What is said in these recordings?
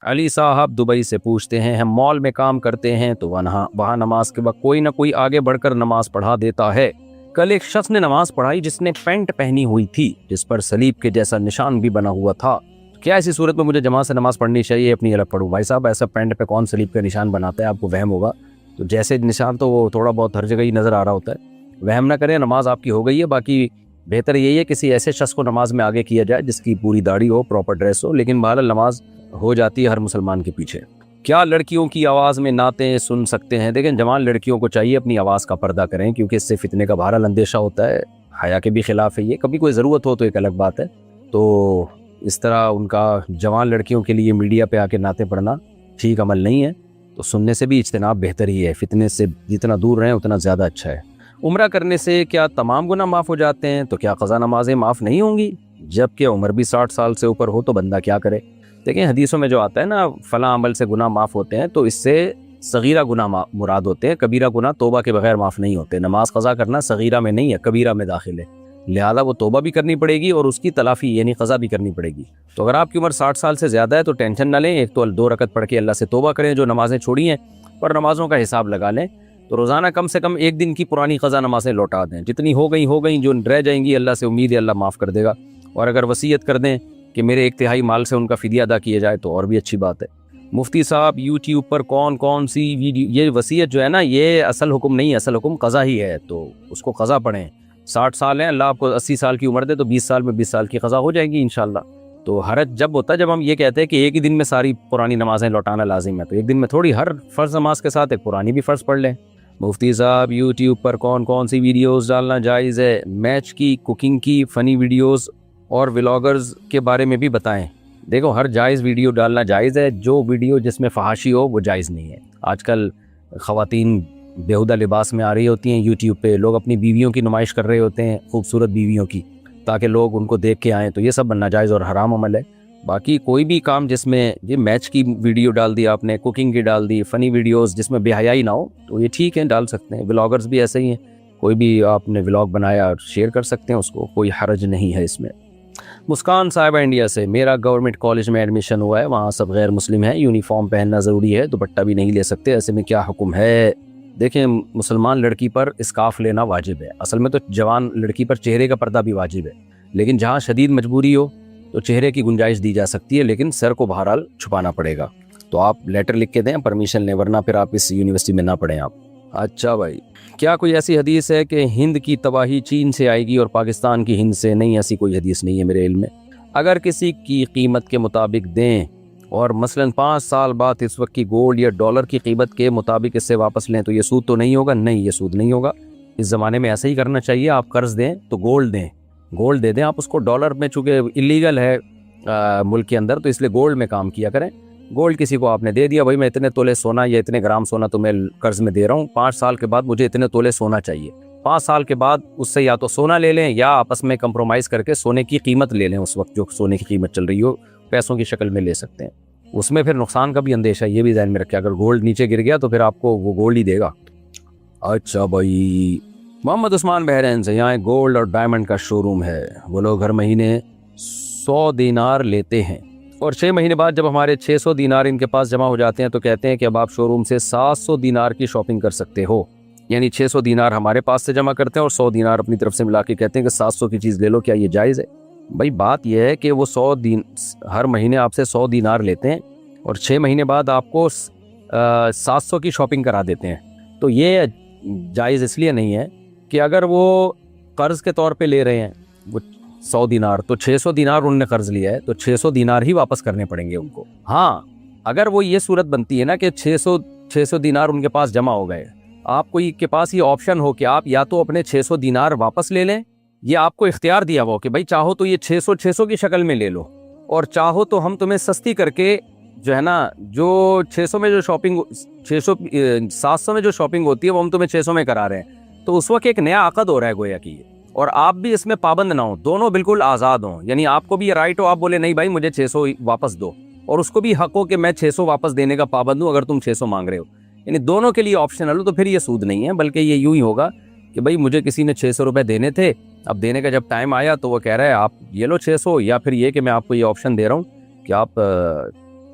علی صاحب دبئی سے پوچھتے ہیں ہم مال میں کام کرتے ہیں تو وہاں نماز کے وقت کوئی نہ کوئی آگے بڑھ کر نماز پڑھا دیتا ہے. کل ایک شخص نے نماز پڑھائی جس نے پینٹ پہنی ہوئی تھی جس پر صلیب کے جیسا نشان بھی بنا ہوا تھا. کیا ایسی صورت میں مجھے جماعت سے نماز پڑھنی چاہیے اپنی الگ پڑھوں؟ بھائی صاحب ایسا پینٹ پہ کون صلیب کا نشان بناتا ہے؟ آپ کو وہم ہوگا. تو جیسے نشان تو وہ تھوڑا بہت ہر جگہ ہی نظر آ رہا ہوتا ہے. وہم نہ کریں, نماز آپ کی ہو گئی ہے. باقی بہتر یہی ہے کسی ایسے شخص کو نماز میں آگے کیا جائے جس کی پوری داڑھی ہو, پراپر ڈریس ہو. لیکن بہرحال نماز ہو جاتی ہے ہر مسلمان کے پیچھے. کیا لڑکیوں کی آواز میں نعتیں سن سکتے ہیں؟ دیکھیں جوان لڑکیوں کو چاہیے اپنی آواز کا پردہ کریں کیونکہ اس سے فتنے کا بہرحال اندیشہ ہوتا ہے. حیا کے بھی خلاف ہے یہ. کبھی کوئی ضرورت ہو تو ایک الگ بات ہے. تو اس طرح ان کا جوان لڑکیوں کے لیے میڈیا پہ آ کے نعتیں پڑھنا ٹھیک عمل نہیں ہے. تو سننے سے بھی اجتناب بہتر ہی ہے. فتنے سے جتنا دور رہیں اتنا زیادہ اچھا ہے. عمرہ کرنے سے کیا تمام گناہ معاف ہو جاتے ہیں؟ تو کیا قضا نمازیں معاف نہیں ہوں گی؟ جبکہ عمر بھی 60 سال سے اوپر ہو تو بندہ کیا کرے؟ دیکھیں حدیثوں میں جو آتا ہے نا فلاں عمل سے گناہ معاف ہوتے ہیں تو اس سے صغیرہ گناہ مراد ہوتے ہیں. کبیرہ گناہ توبہ کے بغیر معاف نہیں ہوتے. نماز قضا کرنا صغیرہ میں نہیں ہے, کبیرہ میں داخل ہے. لہذا وہ توبہ بھی کرنی پڑے گی اور اس کی تلافی یعنی قضا بھی کرنی پڑے گی. تو اگر آپ کی عمر 60 سال سے زیادہ ہے تو ٹینشن نہ لیں. ایک تو 2 رکعت پڑھ کے اللہ سے توبہ کریں جو نمازیں چھوڑی ہیں, اور نمازوں کا حساب لگا لیں. تو روزانہ کم سے کم 1 دن کی پرانی قضا نمازیں لوٹا دیں. جتنی ہو گئیں جو رہ جائیں گی اللہ سے امید ہے اللہ معاف کر دے گا. اور اگر وصیت کر دیں کہ میرے 1/3 مال سے ان کا فدیہ ادا کیا جائے تو اور بھی اچھی بات ہے. مفتی صاحب یوٹیوب پر کون سی ویڈیو, یہ وصیت جو ہے نا یہ اصل حکم نہیں ہے, اصل حکم قضا ہی ہے. تو اس کو قضا پڑھیں. 60 سال ہیں, اللہ آپ کو 80 سال کی عمر دے تو 20 سال میں 20 سال کی قضا ہو جائے گی انشاءاللہ. تو حرج جب ہوتا ہے جب ہم یہ کہتے ہیں کہ ایک ہی دن میں ساری پرانی نمازیں لوٹانا لازم ہے. تو ایک دن میں تھوڑی ہر فرض نماز کے ساتھ ایک پرانی بھی فرض پڑھ لیں. مفتی صاحب یوٹیوب پر کون سی ویڈیوز ڈالنا جائز ہے؟ میچ کی, کوکنگ کی, فنی ویڈیوز اور ولاگرز کے بارے میں بھی بتائیں. دیکھو ہر جائز ویڈیو ڈالنا جائز ہے. جو ویڈیو جس میں فحاشی ہو وہ جائز نہیں ہے. آج کل خواتین بیہودہ لباس میں آ رہی ہوتی ہیں یوٹیوب پہ, لوگ اپنی بیویوں کی نمائش کر رہے ہوتے ہیں, خوبصورت بیویوں کی, تاکہ لوگ ان کو دیکھ کے آئیں. تو یہ سب ناجائز اور حرام عمل ہے. باقی کوئی بھی کام جس میں یہ میچ کی ویڈیو ڈال دی آپ نے, کوکنگ کی ڈال دی, فنی ویڈیوز جس میں بے حیائی نہ ہو تو یہ ٹھیک ہے, ڈال سکتے ہیں. ولاگرز بھی ایسے ہی ہیں, کوئی بھی آپ نے ولاگ بنایا شیئر کر سکتے ہیں, اس کو کوئی حرج نہیں ہے اس میں. مسکان صاحبہ انڈیا سے, میرا گورنمنٹ کالج میں ایڈمیشن ہوا ہے, وہاں سب غیر مسلم ہیں, یونیفارم پہننا ضروری ہے, دوپٹہ بھی نہیں لے سکتے, ایسے میں کیا حکم ہے؟ دیکھیں مسلمان لڑکی پر اسکارف لینا واجب ہے. اصل میں تو جوان لڑکی پر چہرے کا پردہ بھی واجب ہے, لیکن جہاں شدید مجبوری ہو تو چہرے کی گنجائش دی جا سکتی ہے, لیکن سر کو بہرحال چھپانا پڑے گا. تو آپ لیٹر لکھ کے دیں, پرمیشن لیں, ورنہ پھر آپ اس یونیورسٹی میں نہ پڑھیں آپ. اچھا بھائی, کیا کوئی ایسی حدیث ہے کہ ہند کی تباہی چین سے آئے گی اور پاکستان کی ہند سے؟ نہیں, ایسی کوئی حدیث نہیں ہے میرے علم میں. اگر کسی کی قیمت کے مطابق دیں اور مثلا 5 سال بعد اس وقت کی گولڈ یا ڈالر کی قیمت کے مطابق اس سے واپس لیں تو یہ سود تو نہیں ہوگا؟ نہیں, یہ سود نہیں ہوگا. اس زمانے میں ایسا ہی کرنا چاہیے. آپ قرض دیں تو گولڈ دیں, گولڈ دے دیں آپ اس کو. ڈالر میں چونکہ اللیگل ہے ملک کے اندر, تو اس لیے گولڈ میں کام کیا کریں. گولڈ کسی کو آپ نے دے دیا, بھائی میں اتنے تولے سونا یا اتنے گرام سونا تو میں قرض میں دے رہا ہوں, 5 سال کے بعد مجھے اتنے تولے سونا چاہیے. 5 سال کے بعد اس سے یا تو سونا لے لیں یا آپس میں کمپرومائز کر کے سونے کی قیمت لے لیں. اس وقت جو سونے کی قیمت چل رہی ہو پیسوں کی شکل میں لے سکتے ہیں. اس میں پھر نقصان کا بھی اندیشہ, یہ بھی ذہن میں رکھیں, اگر گولڈ نیچے گر گیا تو پھر آپ کو وہ گولڈ ہی دے گا. اچھا بھائی, محمد عثمان بحرین سے, یہاں ایک گولڈ اور ڈائمنڈ کا شو روم ہے. وہ لوگ ہر مہینے 100 دینار لیتے ہیں اور 6 مہینے بعد جب ہمارے 600 دینار ان کے پاس جمع ہو جاتے ہیں تو کہتے ہیں کہ اب آپ شو روم سے 700 دینار کی شاپنگ کر سکتے ہو. یعنی 600 دینار ہمارے پاس سے جمع کرتے ہیں اور 100 دینار اپنی طرف سے ملا کے کہتے ہیں کہ 700 کی چیز لے لو. کیا یہ جائز ہے؟ بھائی بات یہ ہے کہ وہ ہر مہینے آپ سے 100 دینار لیتے ہیں اور 6 مہینے بعد آپ کو 700 کی شاپنگ کرا دیتے ہیں. تو یہ جائز اس لیے نہیں ہے کہ اگر وہ قرض کے طور پہ لے رہے ہیں وہ 100 دینار, تو 600 دینار انہوں نے قرض لیا ہے تو 600 دینار ہی واپس کرنے پڑیں گے ان کو. ہاں اگر وہ یہ صورت بنتی ہے نا کہ 600 دینار ان کے پاس جمع ہو گئے, آپ کو کے پاس یہ آپشن ہو کہ آپ یا تو اپنے 600 دینار واپس لے لیں, یا آپ کو اختیار دیا ہو کہ بھائی چاہو تو یہ 600 کی شکل میں لے لو, اور چاہو تو ہم تمہیں سستی کر کے جو ہے نا جو 600 میں جو شاپنگ 700 میں جو شاپنگ ہوتی ہے وہ ہم تمہیں 600 میں کرا رہے ہیں. تو اس وقت ایک نیا عقد ہو رہا ہے گویا کہ, اور آپ بھی اس میں پابند نہ ہوں, دونوں بالکل آزاد ہوں. یعنی آپ کو بھی یہ رائٹ ہو, آپ بولے نہیں بھائی مجھے 600 واپس دو, اور اس کو بھی حق ہو کہ میں 600 واپس دینے کا پابند ہوں اگر تم 600 مانگ رہے ہو. یعنی دونوں کے لیے آپشنل ہو, تو پھر یہ سود نہیں ہے, بلکہ یہ یوں ہی ہوگا کہ بھائی مجھے کسی نے 600 روپے دینے تھے, اب دینے کا جب ٹائم آیا تو وہ کہہ رہا ہے آپ یہ لو 600, یا پھر یہ کہ میں آپ کو یہ آپشن دے رہا ہوں کہ آپ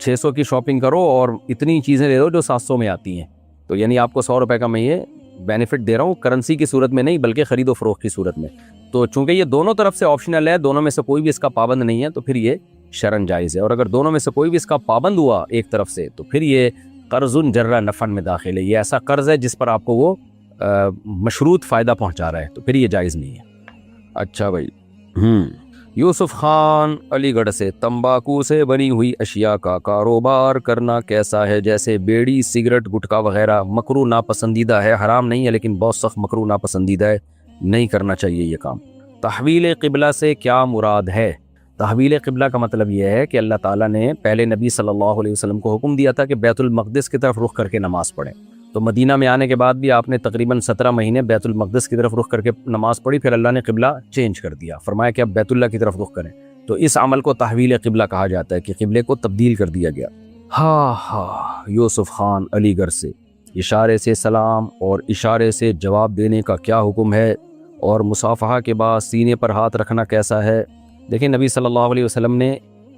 600 کی شاپنگ کرو اور اتنی چیزیں لے لو جو 700 میں آتی ہیں. تو یعنی آپ کو 100 روپے کا میں یہ بینیفٹ دے رہا ہوں، کرنسی کی صورت میں نہیں بلکہ خرید و فروخت کی صورت میں. تو چونکہ یہ دونوں طرف سے آپشنل ہے، دونوں میں سے کوئی بھی اس کا پابند نہیں ہے، تو پھر یہ شرعاً جائز ہے. اور اگر دونوں میں سے کوئی بھی اس کا پابند ہوا ایک طرف سے، تو پھر یہ قرض جرہ نفع میں داخل ہے. یہ ایسا قرض ہے جس پر آپ کو وہ مشروط فائدہ پہنچا رہا ہے، تو پھر یہ جائز نہیں ہے. اچھا بھائی. یوسف خان علی گڑھ سے، تمباکو سے بنی ہوئی اشیاء کا کاروبار کرنا کیسا ہے؟ جیسے بیڑی، سگریٹ، گٹکا وغیرہ. مکروہ ناپسندیدہ ہے، حرام نہیں ہے لیکن بہت سخت مکروہ ناپسندیدہ ہے، نہیں کرنا چاہیے یہ کام. تحویل قبلہ سے کیا مراد ہے؟ تحویل قبلہ کا مطلب یہ ہے کہ اللہ تعالیٰ نے پہلے نبی صلی اللہ علیہ وسلم کو حکم دیا تھا کہ بیت المقدس کی طرف رخ کر کے نماز پڑھیں. تو مدینہ میں آنے کے بعد بھی آپ نے تقریباً 17 مہینے بیت المقدس کی طرف رخ کر کے نماز پڑھی. پھر اللہ نے قبلہ چینج کر دیا، فرمایا کہ اب بیت اللہ کی طرف رخ کریں. تو اس عمل کو تحویل قبلہ کہا جاتا ہے کہ قبلے کو تبدیل کر دیا گیا. یوسف خان علی گڑھ سے، اشارے سے سلام اور اشارے سے جواب دینے کا کیا حکم ہے؟ اور مصافحہ کے بعد سینے پر ہاتھ رکھنا کیسا ہے؟ دیکھیں، نبی صلی اللہ علیہ وسلم نے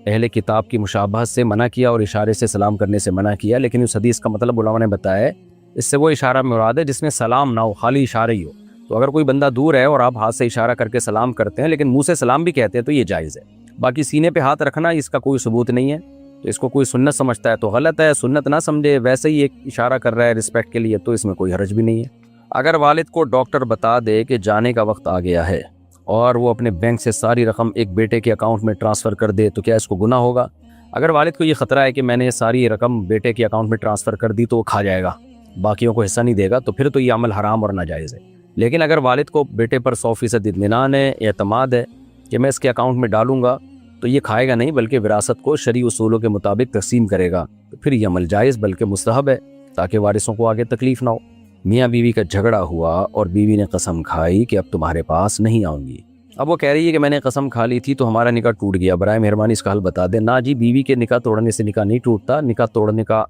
اہل کتاب کی مشابہت سے منع کیا اور اشارے سے سلام کرنے سے منع کیا، لیکن اس حدیث کا مطلب علماء نے بتایا ہے اس سے وہ اشارہ مراد ہے جس میں سلام نہ ہو، خالی اشارہ ہی ہو. تو اگر کوئی بندہ دور ہے اور آپ ہاتھ سے اشارہ کر کے سلام کرتے ہیں لیکن منہ سے سلام بھی کہتے ہیں تو یہ جائز ہے. باقی سینے پہ ہاتھ رکھنا اس کا کوئی ثبوت نہیں ہے، تو اس کو کوئی سنت سمجھتا ہے تو غلط ہے، سنت نہ سمجھے، ویسے ہی ایک اشارہ کر رہا ہے رسپیکٹ کے لیے، تو اس میں کوئی حرج بھی نہیں ہے. اگر والد کو ڈاکٹر بتا دے کہ جانے کا وقت آ گیا ہے اور وہ اپنے بینک سے ساری رقم ایک بیٹے کے اکاؤنٹ میں ٹرانسفر کر دے تو کیا اس کو گناہ ہوگا؟ اگر والد کو یہ خطرہ ہے کہ میں نے ساری رقم بیٹے کے اکاؤنٹ میں ٹرانسفر کر دی تو وہ کھا جائے گا، باقیوں کو حصہ نہیں دے گا، تو پھر تو یہ عمل حرام اور ناجائز ہے. لیکن اگر والد کو بیٹے پر 100% اطمینان ہے، اعتماد ہے کہ میں اس کے اکاؤنٹ میں ڈالوں گا تو یہ کھائے گا نہیں بلکہ وراثت کو شرعی اصولوں کے مطابق تقسیم کرے گا، تو پھر یہ عمل جائز بلکہ مستحب ہے تاکہ وارثوں کو آگے تکلیف نہ ہو. میاں بیوی کا جھگڑا ہوا اور بیوی نے قسم کھائی کہ اب تمہارے پاس نہیں آؤں گی. اب وہ کہہ رہی ہے کہ میں نے قسم کھا لی تھی تو ہمارا نکاح ٹوٹ گیا، برائے مہربانی اس کا حل بتا دیں. نہ جی، بیوی کے نکاح توڑنے سے نکاح نہیں ٹوٹتا، نکاح توڑنے کا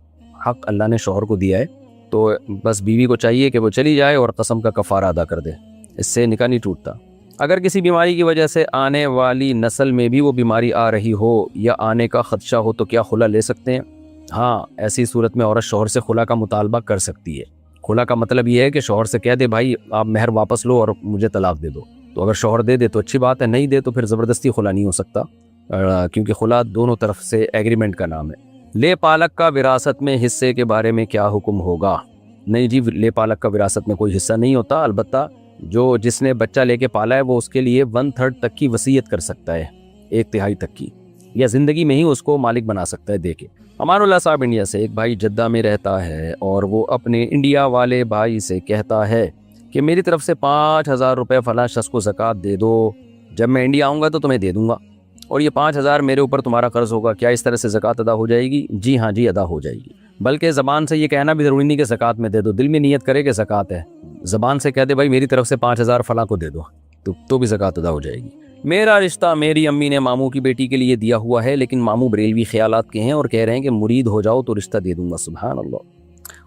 حق اللہ نے شوہر کو دیا ہے، تو بس بیوی کو چاہیے کہ وہ چلی جائے اور قسم کا کفارہ ادا کر دے، اس سے نکاح نہیں ٹوٹتا. اگر کسی بیماری کی وجہ سے آنے والی نسل میں بھی وہ بیماری آ رہی ہو یا آنے کا خدشہ ہو تو کیا خلا لے سکتے ہیں؟ ہاں، ایسی صورت میں عورت شوہر سے خلا کا مطالبہ کر سکتی ہے. خلا کا مطلب یہ ہے کہ شوہر سے کہہ دے بھائی آپ مہر واپس لو اور مجھے طلاق دے دو. تو اگر شوہر دے دے تو اچھی بات ہے، نہیں دے تو پھر زبردستی خلا نہیں ہو سکتا، کیونکہ خلا دونوں طرف سے ایگریمنٹ کا نام ہے. لے پالک کا وراثت میں حصے کے بارے میں کیا حکم ہوگا؟ نہیں جی، لے پالک کا وراثت میں کوئی حصہ نہیں ہوتا، البتہ جس نے بچہ لے کے پالا ہے وہ اس کے لیے 1/3 تک کی وصیت کر سکتا ہے، 1/3 تک کی، یا زندگی میں ہی اس کو مالک بنا سکتا ہے دے کے. امان اللہ صاحب انڈیا سے، ایک بھائی جدہ میں رہتا ہے اور وہ اپنے انڈیا والے بھائی سے کہتا ہے کہ میری طرف سے 5,000 روپے فلاں شخص کو زکوٰۃ دے دو، جب میں انڈیا آؤں گا تو تمہیں دے دوں گا، اور یہ 5,000 میرے اوپر تمہارا قرض ہوگا، کیا اس طرح سے زکوٰۃ ادا ہو جائے گی؟ جی ہاں جی، ادا ہو جائے گی. بلکہ زبان سے یہ کہنا بھی ضروری نہیں کہ زکوٰۃ میں دے دو، دل میں نیت کرے کہ زکوٰۃ ہے، زبان سے کہہ دے بھائی میری طرف سے 5,000 فلاں کو دے دو، تو بھی زکوٰۃ ادا ہو جائے گی. میرا رشتہ میری امی نے ماموں کی بیٹی کے لیے دیا ہوا ہے، لیکن ماموں بریلوی خیالات کے ہیں اور کہہ رہے ہیں کہ مرید ہو جاؤ تو رشتہ دے دوں گا. سبحان اللہ.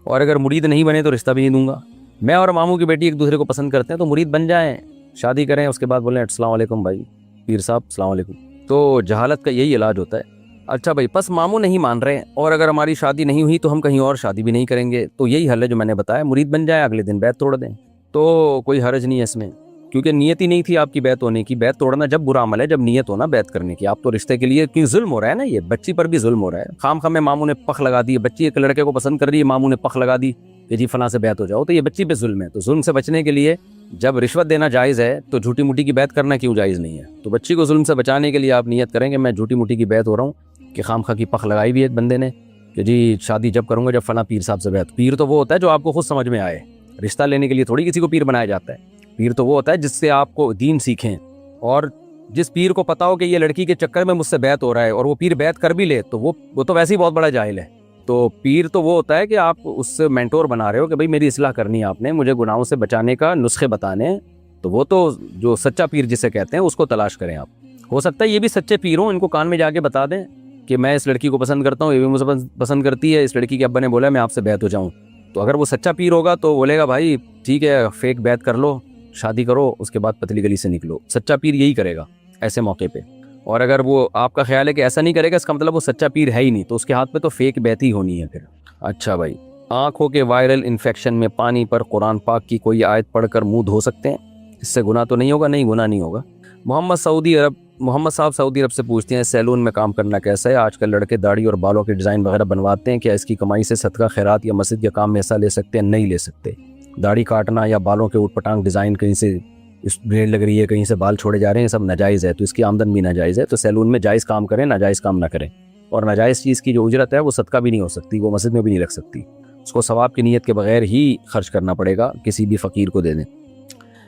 اور اگر مرید نہیں بنے تو رشتہ بھی نہیں دوں گا. میں اور ماموں کی بیٹی ایک دوسرے کو پسند کرتے ہیں تو مرید بن جائیں، شادی کریں، اس کے بعد بولیں السلام علیکم بھائی پیر صاحب، السلام علیکم. تو جہالت کا یہی علاج ہوتا ہے. اچھا بھائی، پس ماموں نہیں مان رہے ہیں اور اگر ہماری شادی نہیں ہوئی تو ہم کہیں اور شادی بھی نہیں کریں گے، تو یہی حل ہے جو میں نے بتایا، مرید بن جائیں، اگلے دن بیعت توڑ دیں، تو کوئی حرج نہیں ہے اس میں، کیونکہ نیت ہی نہیں تھی آپ کی بیعت ہونے کی. بیعت توڑنا جب برا عمل ہے جب نیت ہونا بیعت کرنے کی. آپ تو رشتے کے لیے کیوں ظلم ہو رہا ہے نا، یہ بچی پر بھی ظلم ہو رہا ہے. خام میں ماموں نے پخ لگا دی، بچی ایک لڑکے کو پسند کر رہی ہے، ماموں نے پخ لگا دی کہ جی فلاں سے بیعت ہو جاؤ، تو یہ بچی پہ ظلم ہے. تو ظلم سے بچنے کے لیے جب رشوت دینا جائز ہے تو جھوٹی موٹی کی بیعت کرنا کیوں جائز نہیں ہے؟ تو بچی کو ظلم سے بچانے کے لیے آپ نیت کریں کہ میں جھوٹی موٹی کی بیعت ہو رہا ہوں، کہ خام خواہ کی پخ لگائی بھی ہے بندے نے کہ جی شادی جب کروں گا جب فلاں پیر صاحب سے بیعت. پیر تو وہ ہوتا ہے جو آپ کو خود سمجھ میں آئے، رشتہ لینے کے لیے تھوڑی کسی کو پیر بنایا جاتا ہے. پیر تو وہ ہوتا ہے جس سے آپ کو دین سیکھیں، اور جس پیر کو پتا ہو کہ یہ لڑکی کے چکر میں مجھ سے بیعت ہو رہا ہے اور وہ پیر بیعت کر بھی لے تو وہ تو ویسے ہی بہت بڑا جاہل ہے. تو پیر تو وہ ہوتا ہے کہ آپ اس سے مینٹور بنا رہے ہو کہ بھائی میری اصلاح کرنی ہے، آپ نے مجھے گناہوں سے بچانے کا نسخے بتانے ہیں. تو وہ تو جو سچا پیر جسے کہتے ہیں اس کو تلاش کریں آپ. ہو سکتا ہے یہ بھی سچے پیر ہوں، ان کو کان میں جا کے بتا دیں کہ میں اس لڑکی کو پسند کرتا ہوں، یہ بھی مجھے پسند کرتی ہے، اس لڑکی کے ابا نے بولا میں آپ سے بیعت ہو جاؤں. تو اگر وہ سچا پیر ہوگا تو بولے گا بھائی ٹھیک ہے فیک بیعت کر لو، شادی کرو، اس کے بعد پتلی گلی سے نکلو. سچا پیر یہی کرے گا ایسے موقع پہ. اور اگر وہ آپ کا خیال ہے کہ ایسا نہیں کرے گا، اس کا مطلب وہ سچا پیر ہے ہی نہیں، تو اس کے ہاتھ میں تو فیک بیعتی ہونی ہے پھر۔ اچھا بھائی، آنکھوں کے وائرل انفیکشن میں پانی پر قرآن پاک کی کوئی آیت پڑھ کر منہ دھو سکتے ہیں؟ اس سے گناہ تو نہیں ہوگا؟ نہیں، گناہ نہیں ہوگا۔ محمد صاحب سعودی عرب سے پوچھتے ہیں سیلون میں کام کرنا کیسا ہے؟ آج کل لڑکے داڑھی اور بالوں کے ڈیزائن وغیرہ بنواتے ہیں، کیا اس کی کمائی سے صدقہ خیرات یا مسجد کے کام میں حصہ لے سکتے ہیں؟ نہیں لے سکتے۔ داڑھی کاٹنا یا بالوں کے اوٹ پٹانگ ڈیزائن، کہیں سے اس بلیڈ لگ رہی ہے، کہیں سے بال چھوڑے جا رہے ہیں، سب ناجائز ہے، تو اس کی آمدن بھی ناجائز ہے۔ تو سیلون میں جائز کام کریں، ناجائز کام نہ کریں، اور ناجائز چیز کی جو اجرت ہے وہ صدقہ بھی نہیں ہو سکتی، وہ مسجد میں بھی نہیں رکھ سکتی، اس کو ثواب کی نیت کے بغیر ہی خرچ کرنا پڑے گا، کسی بھی فقیر کو دے دیں،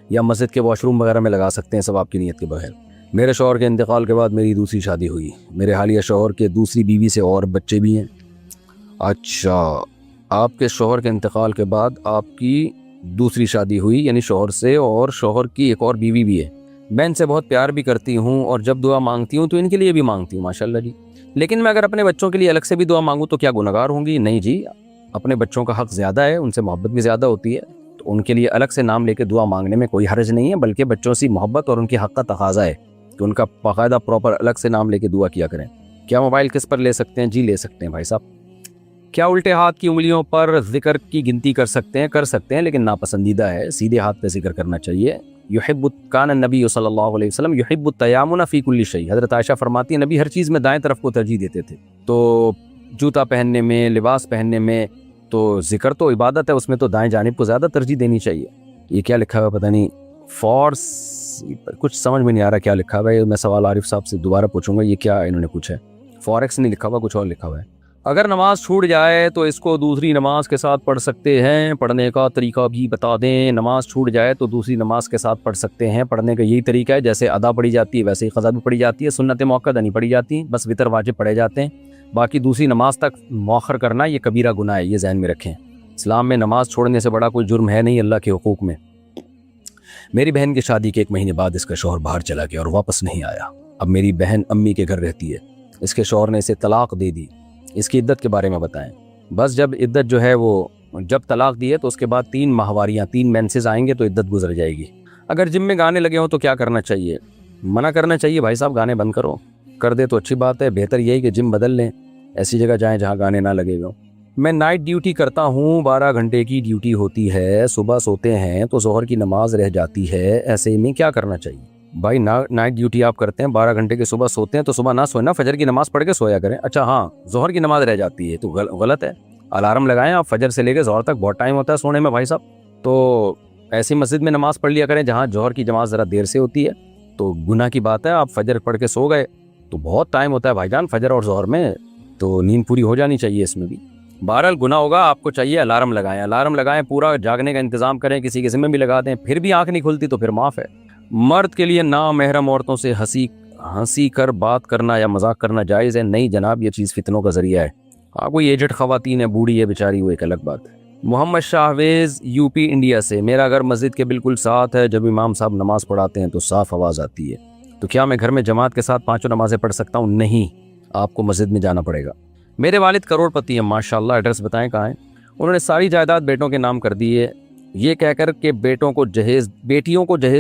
یا مسجد کے واش روم وغیرہ میں لگا سکتے ہیں ثواب کی نیت کے بغیر۔ میرے شوہر کے انتقال کے بعد میری دوسری شادی ہوئی، میرے حالیہ شوہر کے دوسری بیوی سے اور بچے بھی ہیں۔ اچھا، آپ کے شوہر کے انتقال کے بعد آپ کی دوسری شادی ہوئی، یعنی شوہر سے، اور شوہر کی ایک اور بیوی بھی ہے۔ میں ان سے بہت پیار بھی کرتی ہوں، اور جب دعا مانگتی ہوں تو ان کے لیے بھی مانگتی ہوں، ماشاءاللہ جی۔ لیکن میں اگر اپنے بچوں کے لیے الگ سے بھی دعا مانگوں تو کیا گنہگار ہوں گی؟ نہیں جی، اپنے بچوں کا حق زیادہ ہے، ان سے محبت بھی زیادہ ہوتی ہے، تو ان کے لیے الگ سے نام لے کے دعا مانگنے میں کوئی حرج نہیں ہے، بلکہ بچوں سے محبت اور ان کے حق کا تقاضا ہے کہ ان کا باقاعدہ پراپر الگ سے نام لے کے دعا کیا کریں۔ کیا موبائل قسط پر لے سکتے ہیں؟ جی لے سکتے ہیں بھائی صاحب۔ کیا الٹے ہاتھ کی انگلیوں پر ذکر کی گنتی کر سکتے ہیں؟ کر سکتے ہیں، لیکن ناپسندیدہ ہے، سیدھے ہاتھ پہ ذکر کرنا چاہیے۔ کان النبی صلی اللہ علیہ وسلم یحب التیامن فی کل شیء، حضرت عائشہ فرماتی ہیں نبی ہر چیز میں دائیں طرف کو ترجیح دیتے تھے، تو جوتا پہننے میں، لباس پہننے میں، تو ذکر تو عبادت ہے، اس میں تو دائیں جانب کو زیادہ ترجیح دینی چاہیے۔ یہ کیا لکھا ہوا پتہ نہیں، فورس، کچھ سمجھ میں نہیں آ رہا کیا لکھا ہوا ہے، میں سوال عارف صاحب سے دوبارہ پوچھوں گا، یہ کیا انہوں نے پوچھا ہے؟ فوریکس نہیں لکھا ہوا، کچھ اور لکھا ہوا ہے۔ اگر نماز چھوٹ جائے تو اس کو دوسری نماز کے ساتھ پڑھ سکتے ہیں؟ پڑھنے کا طریقہ بھی بتا دیں۔ نماز چھوٹ جائے تو دوسری نماز کے ساتھ پڑھ سکتے ہیں، پڑھنے کا یہی طریقہ ہے، جیسے ادا پڑھی جاتی ہے ویسے ہی قضا بھی پڑھی جاتی ہے، سنت موقدہ نہیں پڑھی جاتی، بس وتر واجب پڑھے جاتے ہیں، باقی دوسری نماز تک مؤخر کرنا یہ کبیرہ گناہ ہے، یہ ذہن میں رکھیں۔ اسلام میں نماز چھوڑنے سے بڑا کوئی جرم ہے نہیں اللہ کے حقوق میں۔ میری بہن کی شادی کے 1 مہینے بعد اس کا شوہر باہر چلا گیا اور واپس نہیں آیا، اب میری بہن امی کے گھر رہتی ہے، اس کے شوہر نے اسے طلاق دے دی، اس کی عدت کے بارے میں بتائیں۔ بس جب عدت جو ہے وہ جب طلاق دی ہے تو اس کے بعد 3 ماہواریاں، 3 مینسز آئیں گے تو عدت گزر جائے گی۔ اگر جم میں گانے لگے ہوں تو کیا کرنا چاہیے؟ منع کرنا چاہیے، بھائی صاحب گانے بند کرو، کر دے تو اچھی بات ہے، بہتر یہی کہ جم بدل لیں، ایسی جگہ جائیں جہاں گانے نہ لگے گا۔ میں نائٹ ڈیوٹی کرتا ہوں، 12 گھنٹے کی ڈیوٹی ہوتی ہے، صبح سوتے ہیں تو ظہر کی نماز رہ جاتی ہے، ایسے میں کیا کرنا چاہیے؟ بھائی نائٹ ڈیوٹی آپ کرتے ہیں، 12 گھنٹے کے صبح سوتے ہیں تو صبح نہ سوئیں نا، فجر کی نماز پڑھ کے سویا کریں۔ اچھا ہاں، ظہر کی نماز رہ جاتی ہے تو غلط ہے، الارم لگائیں آپ، فجر سے لے کے ظہر تک بہت ٹائم ہوتا ہے سونے میں بھائی صاحب، تو ایسی مسجد میں نماز پڑھ لیا کریں جہاں ظہر کی نماز ذرا دیر سے ہوتی ہے، تو گناہ کی بات ہے، آپ فجر پڑھ کے سو گئے تو بہت ٹائم ہوتا ہے بھائی جان فجر اور ظہر میں، تو نیند پوری ہو جانی چاہیے اس میں بھی۔ بہرحال گناہ ہوگا، آپ کو چاہیے الارم لگائیں، پورا جاگنے کا انتظام کریں، کسی کے ذمہ بھی لگا دیں، پھر بھی آنکھ نہیں کھلتی تو پھر معاف ہے۔ مرد کے لیے نامحرم عورتوں سے ہنسی کر بات کرنا یا مذاق کرنا جائز ہے؟ نہیں جناب، یہ چیز فتنوں کا ذریعہ ہے۔ کوئی ایجڈ خواتین ہے، بوڑھی ہے بیچاری، وہ ایک الگ بات ہے۔ محمد شاہویز یو پی انڈیا سے، میرا گھر مسجد کے بالکل ساتھ ہے، جب امام صاحب نماز پڑھاتے ہیں تو صاف آواز آتی ہے، تو کیا میں گھر میں جماعت کے ساتھ 5 نمازیں پڑھ سکتا ہوں؟ نہیں، آپ کو مسجد میں جانا پڑے گا۔ میرے والد کروڑ پتی ہیں ماشاءاللہ، ایڈریس بتائیں کہاں ہیں؟ انہوں نے ساری جائیداد بیٹوں کے نام کر دی ہے، یہ کہہ کر کہ بیٹیوں کو جہیز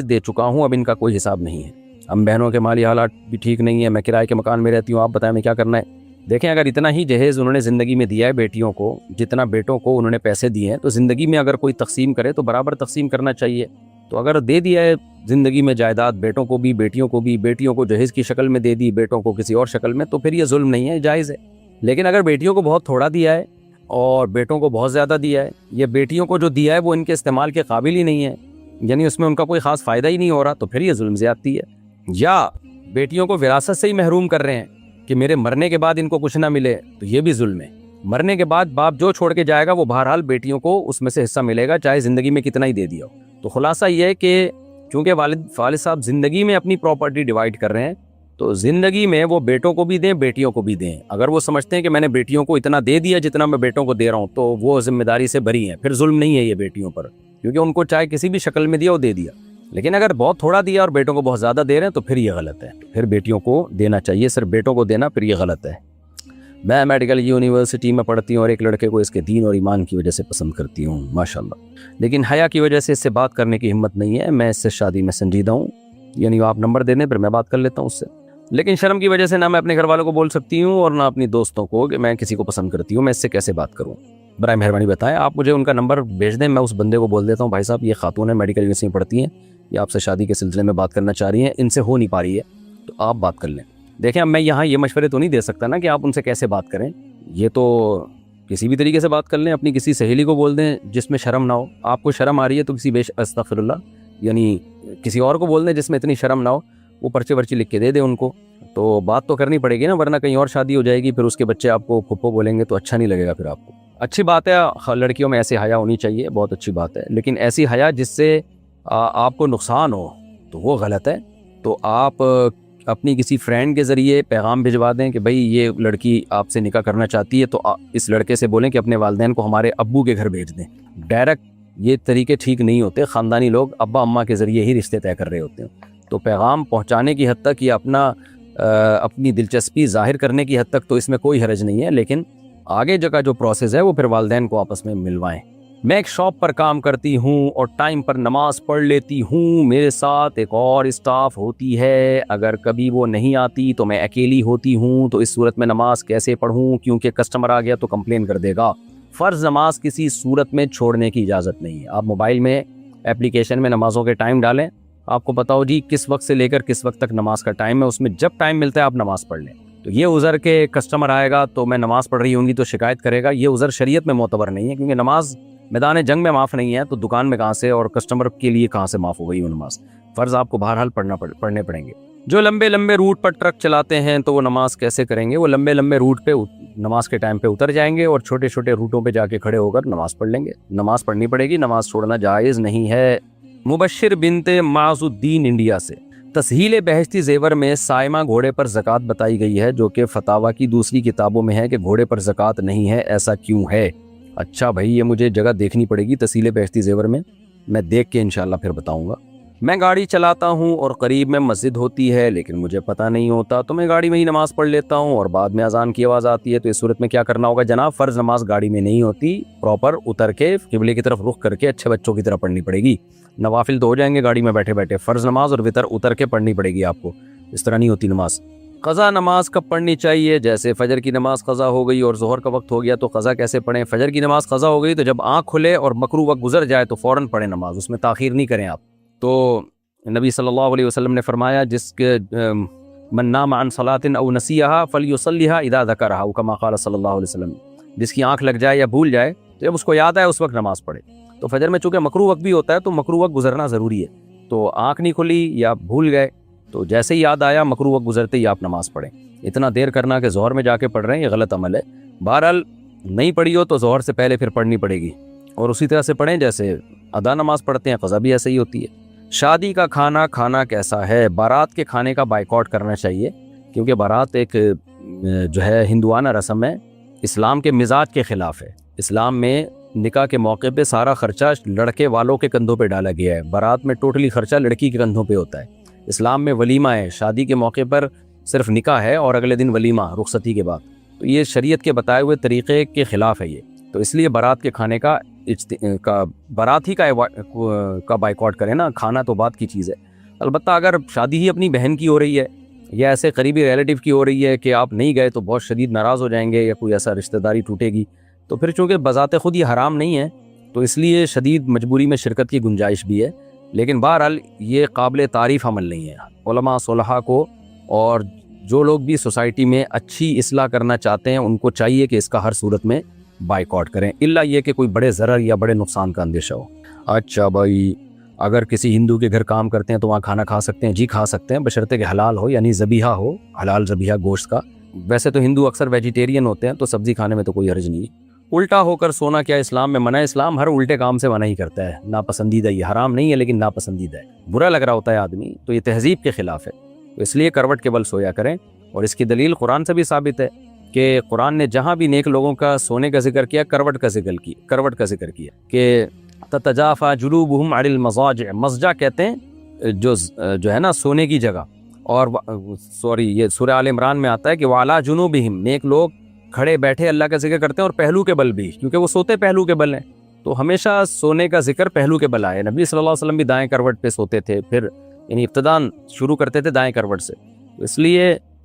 دے چکا ہوں، اب ان کا کوئی حساب نہیں ہے۔ ہم بہنوں کے مالی حالات بھی ٹھیک نہیں ہے، میں کرائے کے مکان میں رہتی ہوں، آپ بتائیں میں کیا کرنا ہے؟ دیکھیں، اگر اتنا ہی جہیز انہوں نے زندگی میں دیا ہے بیٹیوں کو، جتنا بیٹوں کو انہوں نے پیسے دیے ہیں، تو زندگی میں اگر کوئی تقسیم کرے تو برابر تقسیم کرنا چاہیے۔ تو اگر دے دیا ہے زندگی میں جائیداد بیٹوں کو بھی، بیٹیوں کو بھی، بیٹیوں کو جہیز کی شکل میں دے دی، بیٹوں کو کسی اور شکل میں، تو پھر یہ ظلم نہیں ہے، جائز ہے۔ لیکن اگر بیٹیوں کو بہت تھوڑا دیا ہے اور بیٹوں کو بہت زیادہ دیا ہے، یا بیٹیوں کو جو دیا ہے وہ ان کے استعمال کے قابل ہی نہیں ہے، یعنی اس میں ان کا کوئی خاص فائدہ ہی نہیں ہو رہا، تو پھر یہ ظلم زیادتی ہے۔ یا بیٹیوں کو وراثت سے ہی محروم کر رہے ہیں کہ میرے مرنے کے بعد ان کو کچھ نہ ملے، تو یہ بھی ظلم ہے۔ مرنے کے بعد باپ جو چھوڑ کے جائے گا وہ بہرحال بیٹیوں کو اس میں سے حصہ ملے گا، چاہے زندگی میں کتنا ہی دے دیا ہو۔ تو خلاصہ یہ ہے کہ چونکہ والد صاحب زندگی میں اپنی پراپرٹی ڈیوائیڈ کر رہے ہیں، تو زندگی میں وہ بیٹوں کو بھی دیں، بیٹیوں کو بھی دیں۔ اگر وہ سمجھتے ہیں کہ میں نے بیٹیوں کو اتنا دے دیا جتنا میں بیٹوں کو دے رہا ہوں، تو وہ ذمہ داری سے بری ہیں، پھر ظلم نہیں ہے یہ بیٹیوں پر، کیونکہ ان کو چاہے کسی بھی شکل میں دیا وہ دے دیا۔ لیکن اگر بہت تھوڑا دیا اور بیٹوں کو بہت زیادہ دے رہے ہیں تو پھر یہ غلط ہے، پھر بیٹیوں کو دینا چاہیے، صرف بیٹوں کو دینا پھر یہ غلط ہے۔ میں میڈیکل یونیورسٹی میں پڑھتی ہوں اور ایک لڑکے کو اس کے دین اور ایمان کی وجہ سے پسند کرتی ہوں ماشاءاللہ، لیکن حیا کی وجہ سے اس سے بات کرنے کی ہمت نہیں ہے، میں اس سے شادی میں سنجیدہ ہوں، یعنی آپ نمبر دے دیں پھر میں بات کر لیتا ہوں اس سے۔ لیکن شرم کی وجہ سے نہ میں اپنے گھر والوں کو بول سکتی ہوں اور نہ اپنی دوستوں کو کہ میں کسی کو پسند کرتی ہوں، میں اس سے کیسے بات کروں؟ برائے مہربانی بتائیں، آپ مجھے ان کا نمبر بھیج دیں، میں اس بندے کو بول دیتا ہوں بھائی صاحب یہ خاتون ہے، میڈیکل یونیورسٹی میں پڑھتی ہیں، یہ آپ سے شادی کے سلسلے میں بات کرنا چاہ رہی ہیں، ان سے ہو نہیں پا رہی ہے تو آپ بات کر لیں۔ دیکھیں اب میں یہاں یہ مشورے تو نہیں دے سکتا نا کہ آپ ان سے کیسے بات کریں، یہ تو کسی بھی طریقے سے بات کر لیں، اپنی کسی سہیلی کو بول دیں جس میں شرم نہ ہو، آپ کو شرم آ رہی ہے تو کسی استغفر اللہ یعنی کسی اور کو بول دیں جس میں اتنی شرم نہ ہو، وہ پرچے ورچے لکھ کے دے دیں ان کو، تو بات تو کرنی پڑے گی نا، ورنہ کہیں اور شادی ہو جائے گی، پھر اس کے بچے آپ کو پھپھو بولیں گے تو اچھا نہیں لگے گا پھر آپ کو۔ اچھی بات ہے لڑکیوں میں ایسی حیا ہونی چاہیے، بہت اچھی بات ہے، لیکن ایسی حیا جس سے آپ کو نقصان ہو تو وہ غلط ہے۔ تو آپ اپنی کسی فرینڈ کے ذریعے پیغام بھجوا دیں کہ بھئی یہ لڑکی آپ سے نکاح کرنا چاہتی ہے، تو اس لڑکے سے بولیں کہ اپنے والدین کو ہمارے ابو کے گھر بھیج دیں۔ ڈائریکٹ یہ طریقے ٹھیک نہیں ہوتے، خاندانی لوگ ابا اماں کے ذریعے ہی رشتے طے کر رہے ہوتے ہیں، تو پیغام پہنچانے کی حد تک یا اپنی دلچسپی ظاہر کرنے کی حد تک تو اس میں کوئی حرج نہیں ہے، لیکن آگے کا جو پروسیس ہے وہ پھر والدین کو آپس میں ملوائیں۔ میں ایک شاپ پر کام کرتی ہوں اور ٹائم پر نماز پڑھ لیتی ہوں، میرے ساتھ ایک اور اسٹاف ہوتی ہے، اگر کبھی وہ نہیں آتی تو میں اکیلی ہوتی ہوں، تو اس صورت میں نماز کیسے پڑھوں کیونکہ کسٹمر آ گیا تو کمپلین کر دے گا۔ فرض نماز کسی صورت میں چھوڑنے کی اجازت نہیں ہے۔ آپ موبائل میں اپلیکیشن میں نمازوں کے ٹائم ڈالیں، آپ کو پتا ہو جی کس وقت سے لے کر کس وقت تک نماز کا ٹائم ہے، اس میں جب ٹائم ملتا ہے آپ نماز پڑھ لیں۔ تو یہ عذر کہ کسٹمر آئے گا تو میں نماز پڑھ رہی ہوں گی تو شکایت کرے گا، یہ عذر شریعت میں معتبر نہیں ہے، کیونکہ نماز میدان جنگ میں معاف نہیں ہے تو دکان میں کہاں سے اور کسٹمر کے لیے کہاں سے معاف ہو گئی وہ نماز؟ فرض آپ کو بہرحال پڑھنے پڑیں گے۔ جو لمبے لمبے روٹ پر ٹرک چلاتے ہیں تو وہ نماز کیسے کریں گے؟ وہ لمبے لمبے روٹ پہ نماز کے ٹائم پہ اتر جائیں گے اور چھوٹے چھوٹے روٹوں پہ جا کے کھڑے ہو کر نماز پڑھ لیں گے۔ نماز پڑھنی پڑے گی، نماز چھوڑنا جائز نہیں ہے۔ مبشر بنت معاذ الدین انڈیا سے، تسہیل بہشتی زیور میں سائمہ گھوڑے پر زکوٰۃ بتائی گئی ہے، جو کہ فتاوی کی دوسری کتابوں میں ہے کہ گھوڑے پر زکوٰۃ نہیں ہے، ایسا کیوں ہے؟ اچھا بھائی یہ مجھے جگہ دیکھنی پڑے گی تسہیل بہشتی زیور میں دیکھ کے انشاءاللہ پھر بتاؤں گا۔ میں گاڑی چلاتا ہوں اور قریب میں مسجد ہوتی ہے لیکن مجھے پتہ نہیں ہوتا، تو میں گاڑی میں ہی نماز پڑھ لیتا ہوں اور بعد میں اذان کی آواز آتی ہے، تو اس صورت میں کیا کرنا ہوگا جناب؟ فرض نماز گاڑی میں نہیں ہوتی، پراپر اتر کے قبلے کی طرف رخ کر کے اچھے بچوں کی طرح پڑھنی پڑے گی۔ نوافل تو ہو جائیں گے گاڑی میں بیٹھے بیٹھے، فرض نماز اور وتر اتر کے پڑھنی پڑے گی آپ کو، اس طرح نہیں ہوتی نماز۔ قضا نماز کب پڑھنی چاہیے؟ جیسے فجر کی نماز قضا ہو گئی اور ظہر کا وقت ہو گیا تو قضا کیسے پڑھیں؟ فجر کی نماز قضا ہو گئی تو جب آنکھ کھلے اور مکروہ وقت گزر جائے تو فوراً پڑھیں نماز، اس میں تاخیر نہیں کریں آپ۔ تو نبی صلی اللہ علیہ وسلم نے فرمایا جس کے من نام عن صلاۃ او نسیھا فلیصلیھا اذا ذکرھا، کما قال صلی اللہ علیہ وسلم، جس کی آنکھ لگ جائے یا بھول جائے تو جب اس کو یاد آئے اس وقت نماز پڑھے۔ تو فجر میں چونکہ مکروہ وقت بھی ہوتا ہے تو مکروہ وقت گزرنا ضروری ہے، تو آنکھ نہیں کھلی یا بھول گئے تو جیسے ہی یاد آیا مکروہ وقت گزرتے ہی آپ نماز پڑھیں۔ اتنا دیر کرنا کہ ظہر میں جا کے پڑھ رہے ہیں یہ غلط عمل ہے۔ بہرحال نہیں پڑھی ہو تو ظہر سے پہلے پھر پڑھنی پڑے گی، اور اسی طرح سے پڑھیں جیسے ادا نماز پڑھتے ہیں، قضا بھی ایسے ہی ہوتی ہے۔ شادی کا کھانا کیسا ہے؟ بارات کے کھانے کا بائیکاٹ کرنا چاہیے، کیونکہ بارات ایک جو ہے ہندوانہ رسم ہے، اسلام کے مزاج کے خلاف ہے۔ اسلام میں نکاح کے موقع پہ سارا خرچہ لڑکے والوں کے کندھوں پہ ڈالا گیا ہے، بارات میں ٹوٹلی خرچہ لڑکی کے کندھوں پہ ہوتا ہے۔ اسلام میں ولیمہ ہے، شادی کے موقع پر صرف نکاح ہے اور اگلے دن ولیمہ رخصتی کے بعد، تو یہ شریعت کے بتائے ہوئے طریقے کے خلاف ہے یہ، تو اس لیے بارات کے کھانے کا بارات ہی کا بائیکاٹ کریں نا، کھانا تو بات کی چیز ہے۔ البتہ اگر شادی ہی اپنی بہن کی ہو رہی ہے یا ایسے قریبی ریلیٹیو کی ہو رہی ہے کہ آپ نہیں گئے تو بہت شدید ناراض ہو جائیں گے یا کوئی ایسا رشتہ داری ٹوٹے گی، تو پھر چونکہ بذات خود یہ حرام نہیں ہے تو اس لیے شدید مجبوری میں شرکت کی گنجائش بھی ہے، لیکن بہرحال یہ قابل تعریف عمل نہیں ہے۔ علماء صلحاء کو اور جو لوگ بھی سوسائٹی میں اچھی اصلاح کرنا چاہتے ہیں ان کو چاہیے کہ اس کا ہر صورت میں بائیکاٹ کریں، الا یہ کہ کوئی بڑے ضرر یا بڑے نقصان کا اندیشہ ہو۔ اچھا بھائی، اگر کسی ہندو کے گھر کام کرتے ہیں تو وہاں کھانا کھا سکتے ہیں؟ جی کھا سکتے ہیں، بشرطے کہ حلال ہو، یعنی ذبیحہ ہو، حلال ذبیحہ گوشت کا۔ ویسے تو ہندو اکثر ویجیٹیرین ہوتے ہیں تو سبزی کھانے میں تو کوئی حرج نہیں ہے۔ الٹا ہو کر سونا کیا اسلام میں منع ہے؟ اسلام ہر الٹے کام سے منع ہی کرتا ہے، ناپسندیدہ، یہ حرام نہیں ہے لیکن ناپسندیدہ ہے، برا لگ رہا ہوتا ہے آدمی، تو یہ تہذیب کے خلاف ہے، تو اس لیے کروٹ کے بل سویا کریں۔ اور اس کی دلیل قرآن سے بھی ثابت ہے کہ قرآن نے جہاں بھی نیک لوگوں کا سونے کا ذکر کیا کروٹ کا ذکر کیا کہ تتجافى جنوبهم عن المضاجع، مضجع کہتے ہیں جو ہے نا سونے کی جگہ، اور یہ سورہ آل عمران میں آتا ہے کہ وعلی جنوبہم، نیک لوگ کھڑے بیٹھے اللہ کا ذکر کرتے ہیں اور پہلو کے بل بھی، کیونکہ وہ سوتے پہلو کے بل ہیں، تو ہمیشہ سونے کا ذکر پہلو کے بل آئے۔ نبی صلی اللہ علیہ وسلم بھی دائیں کروٹ پہ سوتے تھے، پھر یعنی ابتداً شروع کرتے تھے دائیں کروٹ سے، اس لیے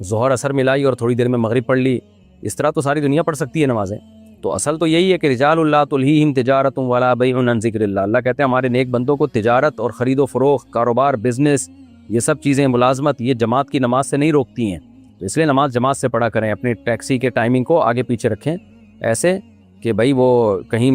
ظہر اثر ملائی اور تھوڑی دیر میں مغرب پڑھ لی، اس طرح تو ساری دنیا پڑھ سکتی ہے نمازیں۔ تو اصل تو یہی ہے کہ رجال اللہ تلہیہم تجارت ولا بیع عن ذکر اللہ، اللہ کہتے ہیں ہمارے نیک بندوں کو تجارت اور خرید و فروخت، کاروبار، بزنس، یہ سب چیزیں، ملازمت، یہ جماعت کی نماز سے نہیں روکتی ہیں۔ تو اس لیے نماز جماعت سے پڑھا کریں، اپنی ٹیکسی کے ٹائمنگ کو آگے پیچھے رکھیں ایسے کہ بھائی وہ کہیں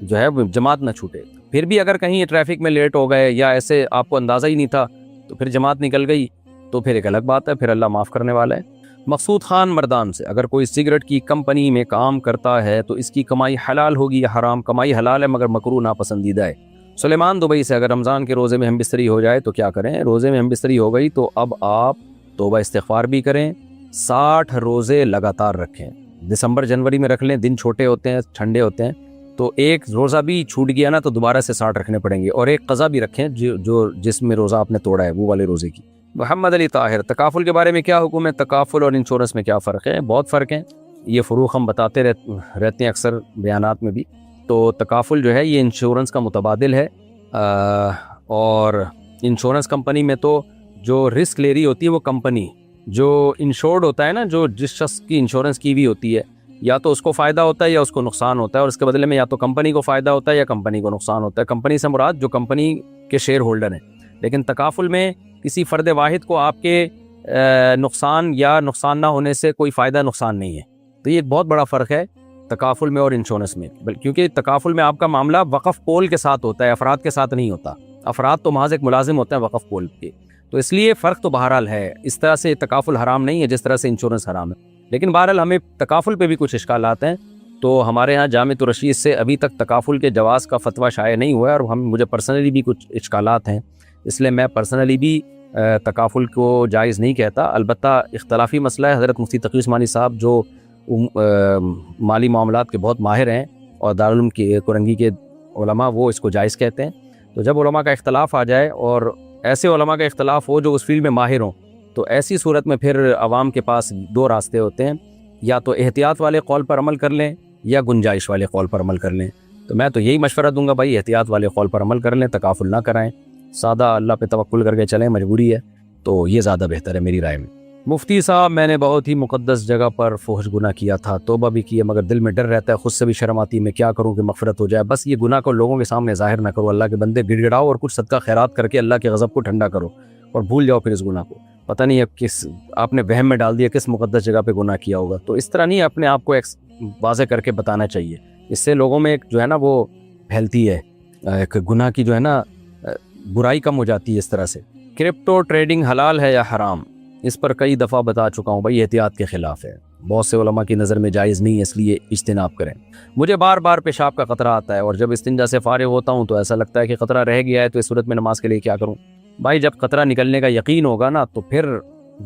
جو ہے جماعت نہ چھوٹے۔ پھر بھی اگر کہیں ٹریفک میں لیٹ ہو گئے یا ایسے آپ کو اندازہ ہی نہیں تھا تو پھر جماعت نکل گئی تو پھر ایک الگ بات ہے، پھر اللہ معاف کرنے والا ہے۔ مقصود خان مردان سے، اگر کوئی سگریٹ کی کمپنی میں کام کرتا ہے تو اس کی کمائی حلال ہوگی یا حرام؟ کمائی حلال ہے مگر مکروہ ناپسندیدہ ہے۔ سلیمان دبئی سے، اگر رمضان کے روزے میں ہم بستری ہو جائے تو کیا کریں؟ روزے میں ہم بستری ہو گئی تو اب آپ توبہ استغفار بھی کریں، 60 روزے لگاتار رکھیں۔ دسمبر جنوری میں رکھ لیں، دن چھوٹے ہوتے ہیں، ٹھنڈے ہوتے ہیں، تو ایک روزہ بھی چھوٹ گیا نا تو دوبارہ سے 60 رکھنے پڑیں گے، اور ایک قضا بھی رکھیں جس میں روزہ آپ نے توڑا ہے وہ والے روزے کی۔ محمد علی طاہر، تکافل کے بارے میں کیا حکم ہے؟ تکافل اور انشورنس میں کیا فرق ہے؟ بہت فرق ہے، یہ فروق ہم بتاتے رہتے ہیں اکثر بیانات میں بھی۔ تو تکافل جو ہے یہ انشورنس کا متبادل ہے، اور انشورنس کمپنی میں تو جو رسک لے رہی ہوتی ہے وہ کمپنی، جو انشورڈ ہوتا ہے نا، جو جس شخص کی انشورنس کی ہوئی ہوتی ہے، یا تو اس کو فائدہ ہوتا ہے یا اس کو نقصان ہوتا ہے، اور اس کے بدلے میں یا تو کمپنی کو فائدہ ہوتا ہے یا کمپنی کو نقصان ہوتا ہے۔ کمپنی سے مراد جو کمپنی کے شیئر ہولڈر ہیں، لیکن تکافل میں کسی فرد واحد کو آپ کے نقصان یا نقصان نہ ہونے سے کوئی فائدہ نقصان نہیں ہے۔ تو یہ ایک بہت بڑا فرق ہے تکافل میں اور انشورنس میں، کیونکہ تکافل میں آپ کا معاملہ وقف پول کے ساتھ ہوتا ہے، افراد کے ساتھ نہیں ہوتا۔ افراد تو محض ایک ملازم ہوتے ہیں وقف پول کے، تو اس لیے فرق تو بہرحال ہے۔ اس طرح سے تکافل حرام نہیں ہے جس طرح سے انشورنس حرام ہے، لیکن بہرحال ہمیں تکافل پہ بھی کچھ اشکالات ہیں۔ تو ہمارے ہاں جامعۃ الرشید سے ابھی تک تکافل کے جواز کا فتویٰ شائع نہیں ہوا ہے، اور مجھے پرسنلی بھی کچھ اشکالات ہیں، اس لیے میں پرسنلی بھی تکافل کو جائز نہیں کہتا۔ البتہ اختلافی مسئلہ ہے، حضرت مفتی تقی عثمانی صاحب جو مالی معاملات کے بہت ماہر ہیں اور دارالعلوم کی کورنگی کے علماء، وہ اس کو جائز کہتے ہیں۔ تو جب علماء کا اختلاف آ جائے اور ایسے علماء کا اختلاف ہو جو اس فیلڈ میں ماہر ہوں، تو ایسی صورت میں پھر عوام کے پاس دو راستے ہوتے ہیں، یا تو احتیاط والے قول پر عمل کر لیں یا گنجائش والے قول پر عمل کر لیں۔ تو میں تو یہی مشورہ دوں گا بھائی احتیاط والے قول پر عمل کر لیں، تکافل نہ کرائیں، سادہ اللہ پہ توکل کر کے چلیں، مجبوری ہے، تو یہ زیادہ بہتر ہے میری رائے میں۔ مفتی صاحب، میں نے بہت ہی مقدس جگہ پر فحش گناہ کیا تھا، توبہ بھی کی ہے، مگر دل میں ڈر رہتا ہے، خود سے بھی شرم آتی ہے، میں کیا کروں کہ مغفرت ہو جائے؟ بس یہ گناہ کو لوگوں کے سامنے ظاہر نہ کرو، اللہ کے بندے گڑ گڑاؤ اور کچھ صدقہ خیرات کر کے اللہ کے غضب کو ٹھنڈا کرو اور بھول جاؤ پھر اس گناہ کو۔ پتہ نہیں اب آپ نے وہم میں ڈال دیا کس مقدس جگہ پہ گناہ کیا ہوگا، تو اس طرح نہیں، اپنے آپ کو واضح کر کے بتانا چاہیے، اس سے لوگوں میں ایک جو ہے نا وہ پھیلتی ہے، ایک گناہ کی جو ہے نا برائی کم ہو جاتی ہے اس طرح سے۔ کرپٹو ٹریڈنگ حلال ہے یا حرام؟ اس پر کئی دفعہ بتا چکا ہوں بھائی، احتیاط کے خلاف ہے، بہت سے علماء کی نظر میں جائز نہیں ہے، اس لیے اجتناب کریں۔ مجھے بار بار پیشاب کا خطرہ آتا ہے اور جب استنجا سے فارغ ہوتا ہوں تو ایسا لگتا ہے کہ خطرہ رہ گیا ہے، تو اس صورت میں نماز کے لیے کیا کروں؟ بھائی جب خطرہ نکلنے کا یقین ہوگا نا تو پھر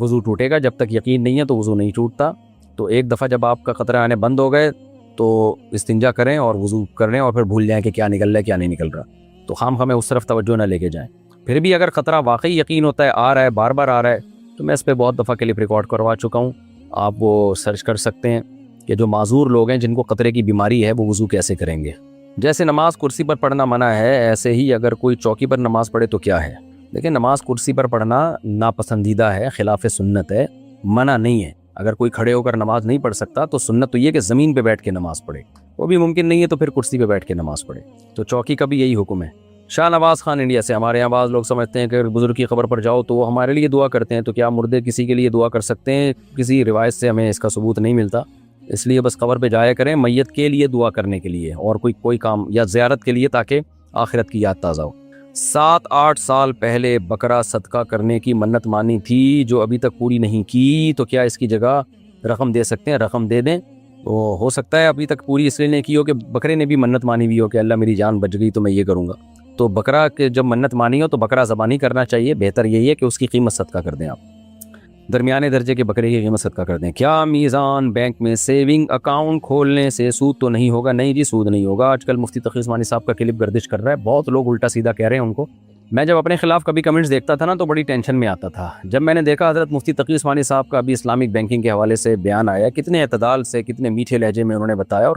وضو ٹوٹے گا، جب تک یقین نہیں ہے تو وضو نہیں ٹوٹتا۔ تو ایک دفعہ جب آپ کا خطرہ آنے بند ہو گئے تو استنجا کریں اور وضو کریں، اور پھر بھول جائیں کہ کیا نکل رہا ہے کیا نہیں نکل رہا، تو خام خواہ اس طرف توجہ نہ لے کے جائیں۔ پھر بھی اگر خطرہ واقعی یقین ہوتا ہے، آ رہا ہے، بار بار آ رہا ہے، تو میں اس پہ بہت دفعہ کلپ ریکارڈ کروا چکا ہوں، آپ وہ سرچ کر سکتے ہیں کہ جو معذور لوگ ہیں جن کو خطرے کی بیماری ہے وہ وضو کیسے کریں گے۔ جیسے نماز کرسی پر پڑھنا منع ہے، ایسے ہی اگر کوئی چوکی پر نماز پڑھے تو کیا ہے؟ لیکن نماز کرسی پر پڑھنا ناپسندیدہ ہے، خلاف سنت ہے، منع نہیں ہے۔ اگر کوئی کھڑے ہو کر نماز نہیں پڑھ سکتا تو سنت تو یہ کہ زمین پہ بیٹھ کے نماز پڑھے، وہ بھی ممکن نہیں ہے تو پھر کرسی پہ بیٹھ کے نماز پڑھے، تو چوکی کا بھی یہی حکم ہے۔ شاہ نواز خان انڈیا سے، ہمارے یہاں بعض لوگ سمجھتے ہیں کہ اگر بزرگ کی قبر پر جاؤ تو وہ ہمارے لیے دعا کرتے ہیں، تو کیا مردے کسی کے لیے دعا کر سکتے ہیں؟ کسی روایت سے ہمیں اس کا ثبوت نہیں ملتا، اس لیے بس قبر پہ جایا کریں میت کے لیے دعا کرنے کے لیے، اور کوئی کام یا زیارت کے لیے تاکہ آخرت کی یاد تازہ ہو۔ 7-8 سال پہلے بکرا صدقہ کرنے کی منت مانی تھی جو ابھی تک پوری نہیں کی، تو کیا اس کی جگہ رقم دے سکتے ہیں؟ رقم دے دیں، تو ہو سکتا ہے ابھی تک پوری اس لیے نہیں کی ہو کہ بکرے نے بھی منت مانی ہوئی ہو کہ اللہ میری جان بچ گئی تو میں یہ کروں گا، تو بکرا کے جب منت مانی ہو تو بکرا زبانی کرنا چاہیے، بہتر یہی ہے کہ اس کی قیمت صدقہ کر دیں، آپ درمیانے درجے کے بکرے کی قیمت صدقہ کر دیں۔ کیا میزان بینک میں سیونگ اکاؤنٹ کھولنے سے سود تو نہیں ہوگا؟ نہیں جی، سود نہیں ہوگا۔ آج کل مفتی تقی عثمانی صاحب کا کلپ گردش کر رہا ہے، بہت لوگ الٹا سیدھا کہہ رہے ہیں ان کو۔ میں جب اپنے خلاف کبھی کمنٹس دیکھتا تھا نا تو بڑی ٹینشن میں آتا تھا، جب میں نے دیکھا حضرت مفتی تقی عثمانی صاحب کا ابھی اسلامک بینکنگ کے حوالے سے بیان آیا، کتنے اعتدال سے، کتنے میٹھے لہجے میں انہوں نے بتایا،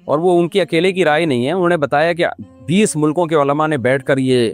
اور وہ ان کی اکیلے کی رائے نہیں ہے، انہوں نے بتایا کہ 20 ملکوں کے علماء نے بیٹھ کر یہ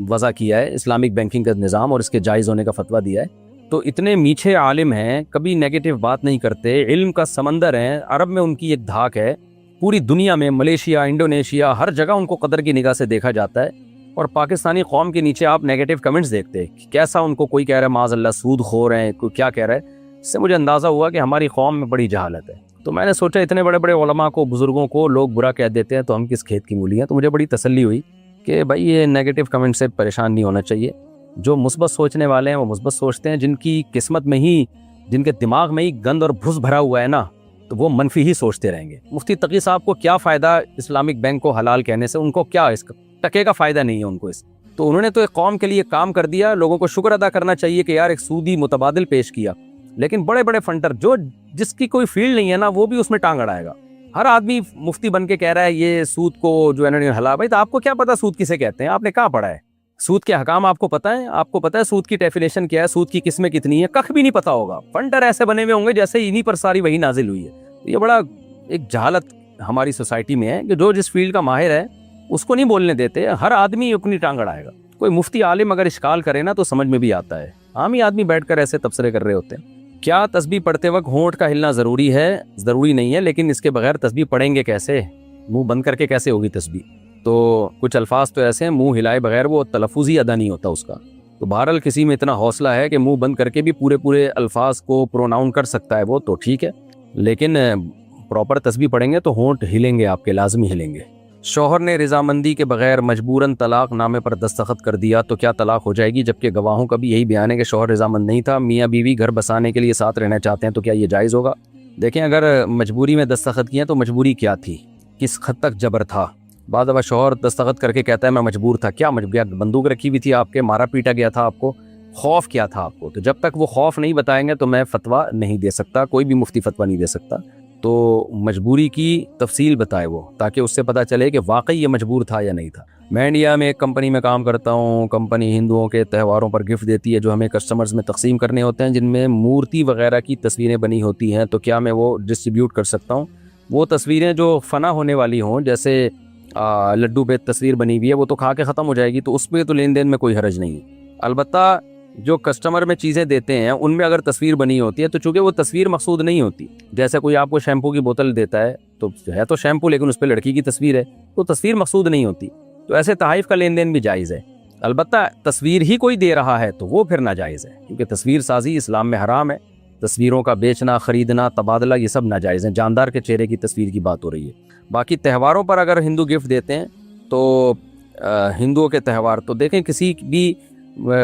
وضع کیا ہے اسلامک بینکنگ کا نظام اور اس کے جائز ہونے کا فتویٰ دیا ہے، تو اتنے میٹھے عالم ہیں، کبھی نیگیٹو بات نہیں کرتے، علم کا سمندر ہیں، عرب میں ان کی ایک دھاک ہے، پوری دنیا میں ملیشیا، انڈونیشیا، ہر جگہ ان کو قدر کی نگاہ سے دیکھا جاتا ہے، اور پاکستانی قوم کے نیچے آپ نیگیٹو کمنٹس دیکھتے ہیں، کیسا ان کو کوئی کہہ رہا ہے معاذ اللہ سود خور ہیں، کوئی کیا کہہ رہا ہے، اس سے مجھے اندازہ ہوا کہ ہماری قوم میں بڑی جہالت ہے۔ تو میں نے سوچا اتنے بڑے بڑے علماء کو، بزرگوں کو لوگ برا کہہ دیتے ہیں تو ہم کس کھیت کی مولی ہیں، تو مجھے بڑی تسلی ہوئی کہ بھائی یہ نیگیٹو کمنٹ سے پریشان نہیں ہونا چاہیے، جو مثبت سوچنے والے ہیں وہ مثبت سوچتے ہیں، جن کی قسمت میں ہی، جن کے دماغ میں ہی گند اور بھس بھرا ہوا ہے نا، تو وہ منفی ہی سوچتے رہیں گے۔ مفتی تقی صاحب کو کیا فائدہ اسلامک بینک کو حلال کہنے سے، ان کو کیا اس ٹکے کا فائدہ نہیں ہے ان کو، اس تو انہوں نے تو ایک قوم کے لیے کام کر دیا، لوگوں کو شکر ادا کرنا چاہیے کہ یار ایک سودی متبادل پیش کیا، لیکن بڑے بڑے فنڈر جو جس کی کوئی فیلڈ نہیں ہے نا، وہ بھی اس میں ٹانگ اڑائے گا۔ ہر آدمی مفتی بن کے کہہ رہا ہے یہ سود کو جو انہوں نے حلال، بھائی تو آپ کو کیا پتا سود کسے کہتے ہیں، آپ نے کہاں پڑھا ہے؟ سود کے حکام آپ کو پتہ ہے؟ آپ کو پتہ ہے سود کی ڈیفینیشن کیا ہے، سود کی قسمیں کتنی ہیں؟ کخ بھی نہیں پتا ہوگا۔ فنڈر ایسے بنے ہوئے ہوں گے جیسے انہی پر ساری وہی نازل ہوئی ہے۔ یہ بڑا ایک جہالت ہماری سوسائٹی میں ہے کہ جو جس فیلڈ کا ماہر ہے اس کو نہیں بولنے دیتے، ہر آدمی اپنی ٹانگ اڑائے گا۔ کوئی مفتی عالم اگر اشکال کرے نا تو سمجھ میں بھی آتا ہے، عام ہی آدمی بیٹھ کر ایسے تبصرے کر رہے ہوتے ہیں۔ کیا تسبیح پڑھتے وقت ہونٹ کا ہلنا ضروری ہے؟ ضروری نہیں ہے، لیکن اس کے بغیر تسبیح پڑھیں گے کیسے؟ منہ بند کر کے کیسے ہوگی تسبیح؟ تو کچھ الفاظ تو ایسے ہیں منہ ہلائے بغیر وہ تلفظ ہی ادا نہیں ہوتا اس کا۔ تو بہرحال کسی میں اتنا حوصلہ ہے کہ منہ بند کر کے بھی پورے الفاظ کو پروناؤن کر سکتا ہے وہ تو ٹھیک ہے، لیکن پراپر تسبیح پڑھیں گے تو ہونٹ ہلیں گے، آپ کے لازمی ہلیں گے۔ شوہر نے رضامندی کے بغیر مجبوراً طلاق نامے پر دستخط کر دیا تو کیا طلاق ہو جائے گی؟ جبکہ گواہوں کا بھی یہی بیان ہے کہ شوہر رضامند نہیں تھا، میاں بیوی گھر بسانے کے لیے ساتھ رہنا چاہتے ہیں، تو کیا یہ جائز ہوگا؟ دیکھیں اگر مجبوری میں دستخط کیے تو مجبوری کیا تھی، کس حد تک جبر تھا؟ بعض دفعہ شوہر دستخط کر کے کہتا ہے میں مجبور تھا، کیا مجبور؟ بندوق رکھی ہوئی تھی آپ کے، مارا پیٹا گیا تھا آپ کو، خوف کیا تھا آپ کو؟ تو جب تک وہ خوف نہیں بتائیں گے تو میں فتویٰ نہیں دے سکتا، کوئی بھی مفتی فتویٰ نہیں دے سکتا۔ تو مجبوری کی تفصیل بتائے وہ، تاکہ اس سے پتہ چلے کہ واقعی یہ مجبور تھا یا نہیں تھا۔ میں انڈیا میں ایک کمپنی میں کام کرتا ہوں، کمپنی ہندوؤں کے تہواروں پر گفٹ دیتی ہے جو ہمیں کسٹمرز میں تقسیم کرنے ہوتے ہیں، جن میں مورتی وغیرہ کی تصویریں بنی ہوتی ہیں، تو کیا میں وہ ڈسٹریبیوٹ کر سکتا ہوں؟ وہ تصویریں جو فنا ہونے والی ہوں، جیسے لڈو پہ تصویر بنی ہوئی ہے، وہ تو کھا کے ختم ہو جائے گی، تو اس پہ تو لین دین میں کوئی حرج نہیں ہے۔ البتہ جو کسٹمر میں چیزیں دیتے ہیں ان میں اگر تصویر بنی ہوتی ہے تو چونکہ وہ تصویر مقصود نہیں ہوتی، جیسے کوئی آپ کو شیمپو کی بوتل دیتا ہے تو ہے تو شیمپو لیکن اس پہ لڑکی کی تصویر ہے، تو تصویر مقصود نہیں ہوتی، تو ایسے تحائف کا لین دین بھی جائز ہے۔ البتہ تصویر ہی کوئی دے رہا ہے تو وہ پھر ناجائز ہے، کیونکہ تصویر سازی اسلام میں حرام ہے، تصویروں کا بیچنا، خریدنا، تبادلہ یہ سب ناجائز ہیں، جاندار کے چہرے کی تصویر کی بات ہو رہی ہے۔ باقی تہواروں پر اگر ہندو گفٹ دیتے ہیں تو ہندوؤں کے تہوار تو دیکھیں کسی بھی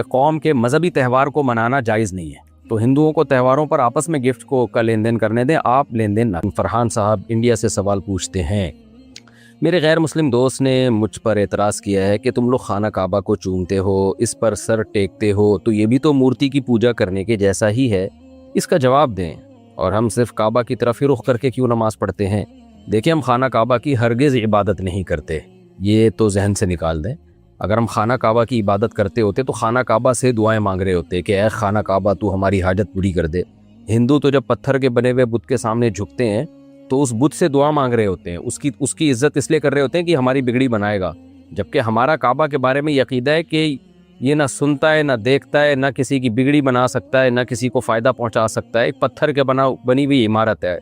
قوم کے مذہبی تہوار کو منانا جائز نہیں ہے، تو ہندوؤں کو تہواروں پر آپس میں گفٹ کا لین دین کرنے دیں، آپ لین دین نہ۔ فرحان صاحب انڈیا سے سوال پوچھتے ہیں، میرے غیر مسلم دوست نے مجھ پر اعتراض کیا ہے کہ تم لوگ خانہ کعبہ کو چومتے ہو، اس پر سر ٹیکتے ہو، تو یہ بھی تو مورتی کی پوجا کرنے کے جیسا ہی ہے، اس کا جواب دیں، اور ہم صرف کعبہ کی طرف ہی رخ کر کے کیوں نماز پڑھتے ہیں؟ دیکھیں ہم خانہ کعبہ کی ہرگز عبادت نہیں کرتے، یہ تو ذہن سے نکال دیں۔ اگر ہم خانہ کعبہ کی عبادت کرتے ہوتے تو خانہ کعبہ سے دعائیں مانگ رہے ہوتے کہ اے خانہ کعبہ تو ہماری حاجت پوری کر دے۔ ہندو تو جب پتھر کے بنے ہوئے بت کے سامنے جھکتے ہیں تو اس بت سے دعا مانگ رہے ہوتے ہیں، اس کی عزت اس لیے کر رہے ہوتے ہیں کہ ہماری بگڑی بنائے گا، جبکہ ہمارا کعبہ کے بارے میں یہ عقیدہ ہے کہ یہ نہ سنتا ہے، نہ دیکھتا ہے، نہ کسی کی بگڑی بنا سکتا ہے، نہ کسی کو فائدہ پہنچا سکتا ہے، ایک پتھر کے بنی ہوئی عمارت ہے،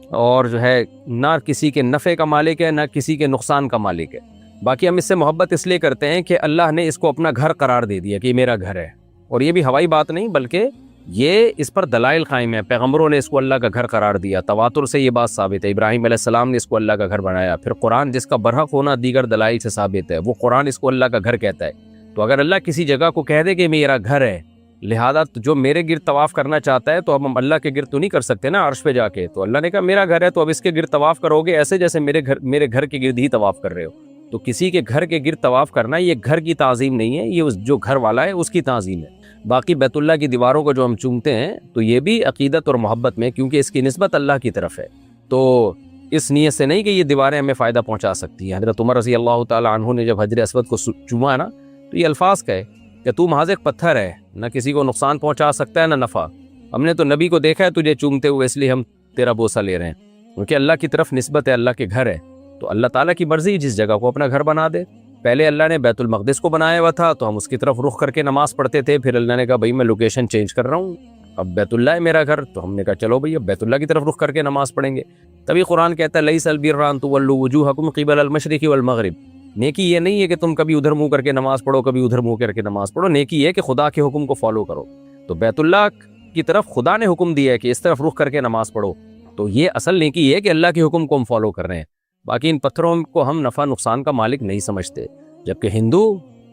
اور جو ہے نہ کسی کے نفع کا مالک ہے، نہ کسی کے نقصان کا مالک ہے۔ باقی ہم اس سے محبت اس لیے کرتے ہیں کہ اللہ نے اس کو اپنا گھر قرار دے دیا کہ یہ میرا گھر ہے، اور یہ بھی ہوائی بات نہیں بلکہ یہ اس پر دلائل قائم ہے، پیغمبروں نے اس کو اللہ کا گھر قرار دیا، تواتر سے یہ بات ثابت ہے، ابراہیم علیہ السلام نے اس کو اللہ کا گھر بنایا، پھر قرآن جس کا برحق ہونا دیگر دلائل سے ثابت ہے، وہ قرآن اس کو اللہ کا گھر کہتا ہے۔ تو اگر اللہ کسی جگہ کو کہہ دے کہ میرا گھر ہے، لہذا جو میرے گرد طواف کرنا چاہتا ہے تو اب ہم اللہ کے گرد تو نہیں کر سکتے نا عرش پہ جا کے، تو اللہ نے کہا میرا گھر ہے تو اب اس کے گرد طواف کرو گے ایسے جیسے میرے گھر کے گرد ہی طواف کر رہے ہو۔ تو کسی کے گھر کے گرد طواف کرنا یہ گھر کی تعظیم نہیں ہے، یہ جو گھر والا ہے اس کی تعظیم ہے۔ باقی بیت اللہ کی دیواروں کو جو ہم چومتے ہیں تو یہ بھی عقیدت اور محبت میں، کیونکہ اس کی نسبت اللہ کی طرف ہے، تو اس نیت سے نہیں کہ یہ دیواریں ہمیں فائدہ پہنچا سکتی ہیں۔ حضرت عمر رضی اللہ تعالی عنہ نے جب حجر اسود کو چوما نا تو یہ الفاظ کہے کہ تو محض ایک پتھر ہے، نہ کسی کو نقصان پہنچا سکتا ہے نہ نفع، ہم نے تو نبی کو دیکھا ہے تجھے چومتے ہوئے اس لیے ہم تیرا بوسہ لے رہے ہیں، کیونکہ اللہ کی طرف نسبت ہے، اللہ کے گھر ہے، تو اللہ تعالیٰ کی مرضی جس جگہ کو اپنا گھر بنا دے۔ پہلے اللہ نے بیت المقدس کو بنایا ہوا تھا تو ہم اس کی طرف رخ کر کے نماز پڑھتے تھے، پھر اللہ نے کہا بھائی میں لوکیشن چینج کر رہا ہوں، اب بیت اللہ ہے میرا گھر، تو ہم نے کہا چلو بھائی اب بیت اللہ کی طرف رخ کر کے نماز پڑھیں گے۔ تبھی قرآن کہتا ہے لیس البر ان تولوا وجوہکم قبل المشرق والمغرب، نیکی یہ نہیں ہے کہ تم کبھی ادھر منہ کر کے نماز پڑھو کبھی ادھر منہ کر کے نماز پڑھو، نیکی یہ ہے کہ خدا کے حکم کو فالو کرو۔ تو بیت اللہ کی طرف خدا نے حکم دیا ہے کہ اس طرف رخ کر کے نماز پڑھو، تو یہ اصل نیکی ہے کہ اللہ کے حکم کو ہم فالو کر رہے ہیں۔ باقی ان پتھروں کو ہم نفع نقصان کا مالک نہیں سمجھتے، جبکہ ہندو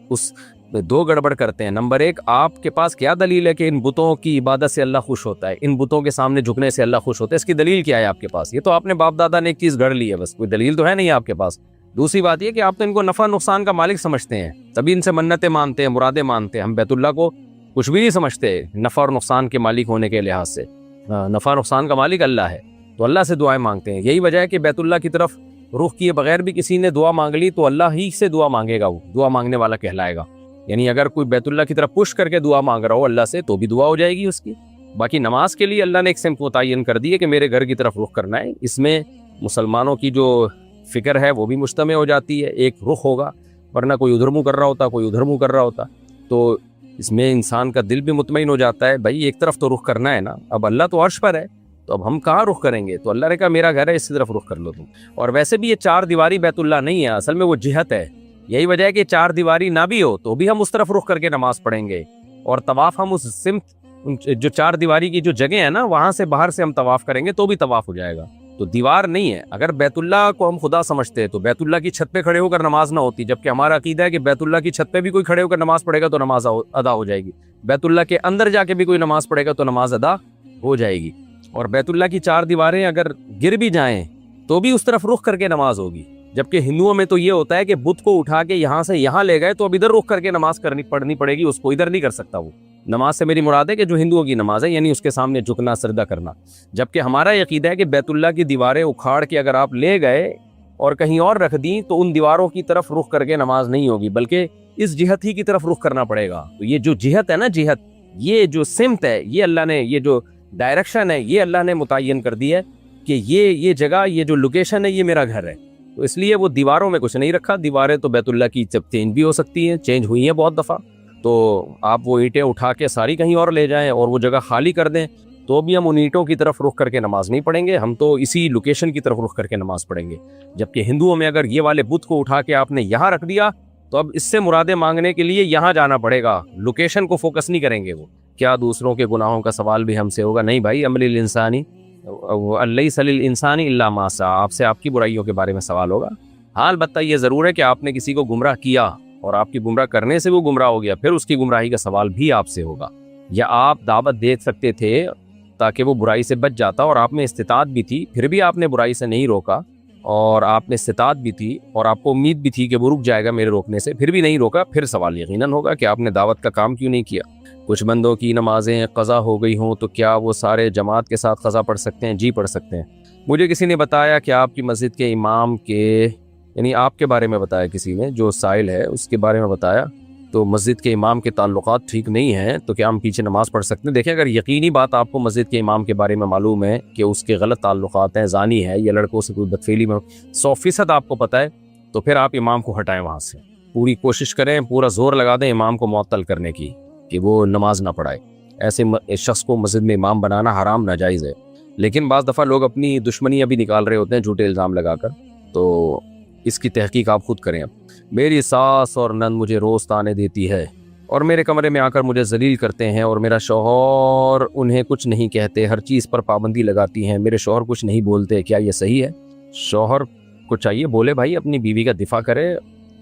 اس میں دو گڑبڑ کرتے ہیں۔ نمبر ایک، آپ کے پاس کیا دلیل ہے کہ ان بتوں کی عبادت سے اللہ خوش ہوتا ہے، ان بتوں کے سامنے جھکنے سے اللہ خوش ہوتا ہے؟ اس کی دلیل کیا ہے آپ کے پاس؟ یہ تو آپ نے باپ دادا نے ایک چیز گڑھ لی ہے، بس کوئی دلیل تو ہے نہیں آپ کے پاس۔ دوسری بات یہ کہ آپ تو ان کو نفع نقصان کا مالک سمجھتے ہیں، تبھی ان سے منتیں مانتے ہیں، مرادیں مانتے ہیں۔ ہم بیت اللہ کو کچھ بھی نہیں سمجھتے نفع اور نقصان کے مالک ہونے کے لحاظ سے، نفع نقصان کا مالک اللہ ہے، تو اللہ سے دعائیں مانگتے ہیں۔ یہی وجہ ہے کہ بیت اللہ کی طرف رخ کیے بغیر بھی کسی نے دعا مانگ لی تو اللہ ہی سے دعا مانگے گا، وہ دعا مانگنے والا کہلائے گا۔ یعنی اگر کوئی بیت اللہ کی طرف پش کر کے دعا مانگ رہا ہو اللہ سے تو بھی دعا ہو جائے گی اس کی۔ باقی نماز کے لیے اللہ نے ایک سمت متعین کر دی ہے کہ میرے گھر کی طرف رخ کرنا ہے، اس میں مسلمانوں کی جو فکر ہے وہ بھی مجتمع ہو جاتی ہے، ایک رخ ہوگا، ورنہ کوئی ادھر منہ کر رہا ہوتا کوئی ادھر منہ کر رہا ہوتا، تو اس میں انسان کا دل بھی مطمئن ہو جاتا ہے، بھائی ایک طرف تو رخ کرنا ہے نا، اب اللہ تو عرش پر ہے تو اب ہم کہاں رخ کریں گے؟ تو اللہ نے کہا میرا گھر ہے، اس کی طرف رخ کر لو تم۔ اور ویسے بھی یہ چار دیواری بیت اللہ نہیں ہے، اصل میں وہ جہت ہے، یہی وجہ ہے کہ چار دیواری نہ بھی ہو تو بھی ہم اس طرف رخ کر کے نماز پڑھیں گے، اور طواف ہم اس سمت جو چار دیواری کی جو جگہ ہے نا وہاں سے باہر سے ہم طواف کریں گے تو بھی طواف ہو جائے گا، تو دیوار نہیں ہے۔ اگر بیت اللہ کو ہم خدا سمجھتے ہیں تو بیت اللہ کی چھت پہ کھڑے ہو کر نماز نہ ہوتی، جبکہ ہمارا عقیدہ ہے کہ بیت اللہ کی چھت پہ بھی کوئی کھڑے ہو کر نماز پڑھے گا تو نماز ادا ہو جائے گی، بیت اللہ کے اندر جا کے بھی کوئی نماز پڑھے گا تو نماز ادا ہو جائے گی، اور بیت اللہ کی چار دیواریں اگر گر بھی جائیں تو بھی اس طرف رخ کر کے نماز ہوگی۔ جبکہ ہندوؤں میں تو یہ ہوتا ہے کہ بت کو اٹھا کے یہاں سے یہاں لے گئے تو اب ادھر رخ کر کے نماز پڑھنی پڑے گی، اس کو ادھر نہیں کر سکتا۔ وہ نماز سے میری مراد ہے کہ جو ہندوؤں کی نماز ہے، یعنی اس کے سامنے جھکنا سجدہ کرنا، جبکہ ہمارا یہ عقیدہ ہے کہ بیت اللہ کی دیواریں اکھاڑ کے اگر آپ لے گئے اور کہیں اور رکھ دیں تو ان دیواروں کی طرف رخ کر کے نماز نہیں ہوگی، بلکہ اس جہت ہی کی طرف رخ کرنا پڑے گا۔ تو یہ جو جہت ہے نا، جہت، یہ جو سمت ہے، یہ اللہ نے، یہ جو ڈائریکشن ہے یہ اللہ نے متعین کر دی ہے کہ یہ جگہ، یہ جو لوکیشن ہے یہ میرا گھر ہے، تو اس لیے وہ دیواروں میں کچھ نہیں رکھا۔ دیواریں تو بیت اللہ کی جب چینج بھی ہو سکتی ہیں، چینج ہوئی ہیں بہت دفعہ، تو آپ وہ اینٹیں اٹھا کے ساری کہیں اور لے جائیں اور وہ جگہ خالی کر دیں تو بھی ہم ان اینٹوں کی طرف رخ کر کے نماز نہیں پڑھیں گے، ہم تو اسی لوکیشن کی طرف رخ کر کے نماز پڑھیں گے۔ جبکہ ہندوؤں میں اگر یہ والے بت کو اٹھا کے آپ نے یہاں رکھ دیا تو اب اس سے مرادیں مانگنے کے لیے یہاں جانا پڑے گا، لوکیشن کو فوکس نہیں کریں گے۔ وہ کیا دوسروں کے گناہوں کا سوال بھی ہم سے ہوگا؟ نہیں بھائی، عمل الانسانی لیس للانسان الا ما سعی، آپ سے آپ کی برائیوں کے بارے میں سوال ہوگا۔ ہاں البتہ یہ ضرور ہے کہ آپ نے کسی کو گمراہ کیا اور آپ کی گمراہ کرنے سے وہ گمراہ ہو گیا، پھر اس کی گمراہی کا سوال بھی آپ سے ہوگا، یا آپ دعوت دے سکتے تھے تاکہ وہ برائی سے بچ جاتا، اور آپ میں استطاعت بھی تھی پھر بھی آپ نے برائی سے نہیں روکا، اور آپ میں استطاعت بھی تھی اور آپ کو امید بھی تھی کہ وہ رک جائے گا میرے روکنے سے، پھر بھی نہیں روکا، پھر سوال یقیناً ہوگا کہ آپ نے دعوت کا کام کیوں نہیں کیا۔ کچھ بندوں کی نمازیں قضا ہو گئی ہوں تو کیا وہ سارے جماعت کے ساتھ قضا پڑھ سکتے ہیں؟ جی پڑھ سکتے ہیں۔ مجھے کسی نے بتایا کہ آپ کی مسجد کے امام کے، یعنی آپ کے بارے میں بتایا، کسی نے جو سائل ہے اس کے بارے میں بتایا، تو مسجد کے امام کے تعلقات ٹھیک نہیں ہیں تو کیا ہم پیچھے نماز پڑھ سکتے ہیں؟ دیکھیں، اگر یقینی بات آپ کو مسجد کے امام کے بارے میں معلوم ہے کہ اس کے غلط تعلقات ہیں، زانی ہے یا لڑکوں سے کوئی بدفعلی میں 100% آپ کو پتہ ہے، تو پھر آپ امام کو ہٹائیں وہاں سے، پوری کوشش کریں، پورا زور لگا دیں امام کو معطل کرنے کی کہ وہ نماز نہ پڑھائے۔ ایسے شخص کو مسجد میں امام بنانا حرام ناجائز ہے، لیکن بعض دفعہ لوگ اپنی دشمنیاں بھی نکال رہے ہوتے ہیں جھوٹے الزام لگا کر، تو اس کی تحقیق آپ خود کریں۔ اب میری ساس اور نند مجھے روز تانے دیتی ہے اور میرے کمرے میں آ کر مجھے ذلیل کرتے ہیں، اور میرا شوہر انہیں کچھ نہیں کہتے، ہر چیز پر پابندی لگاتی ہیں، میرے شوہر کچھ نہیں بولتے، کیا یہ صحیح ہے؟ شوہر کو چاہیے بولے بھائی، اپنی بیوی کا دفاع کرے،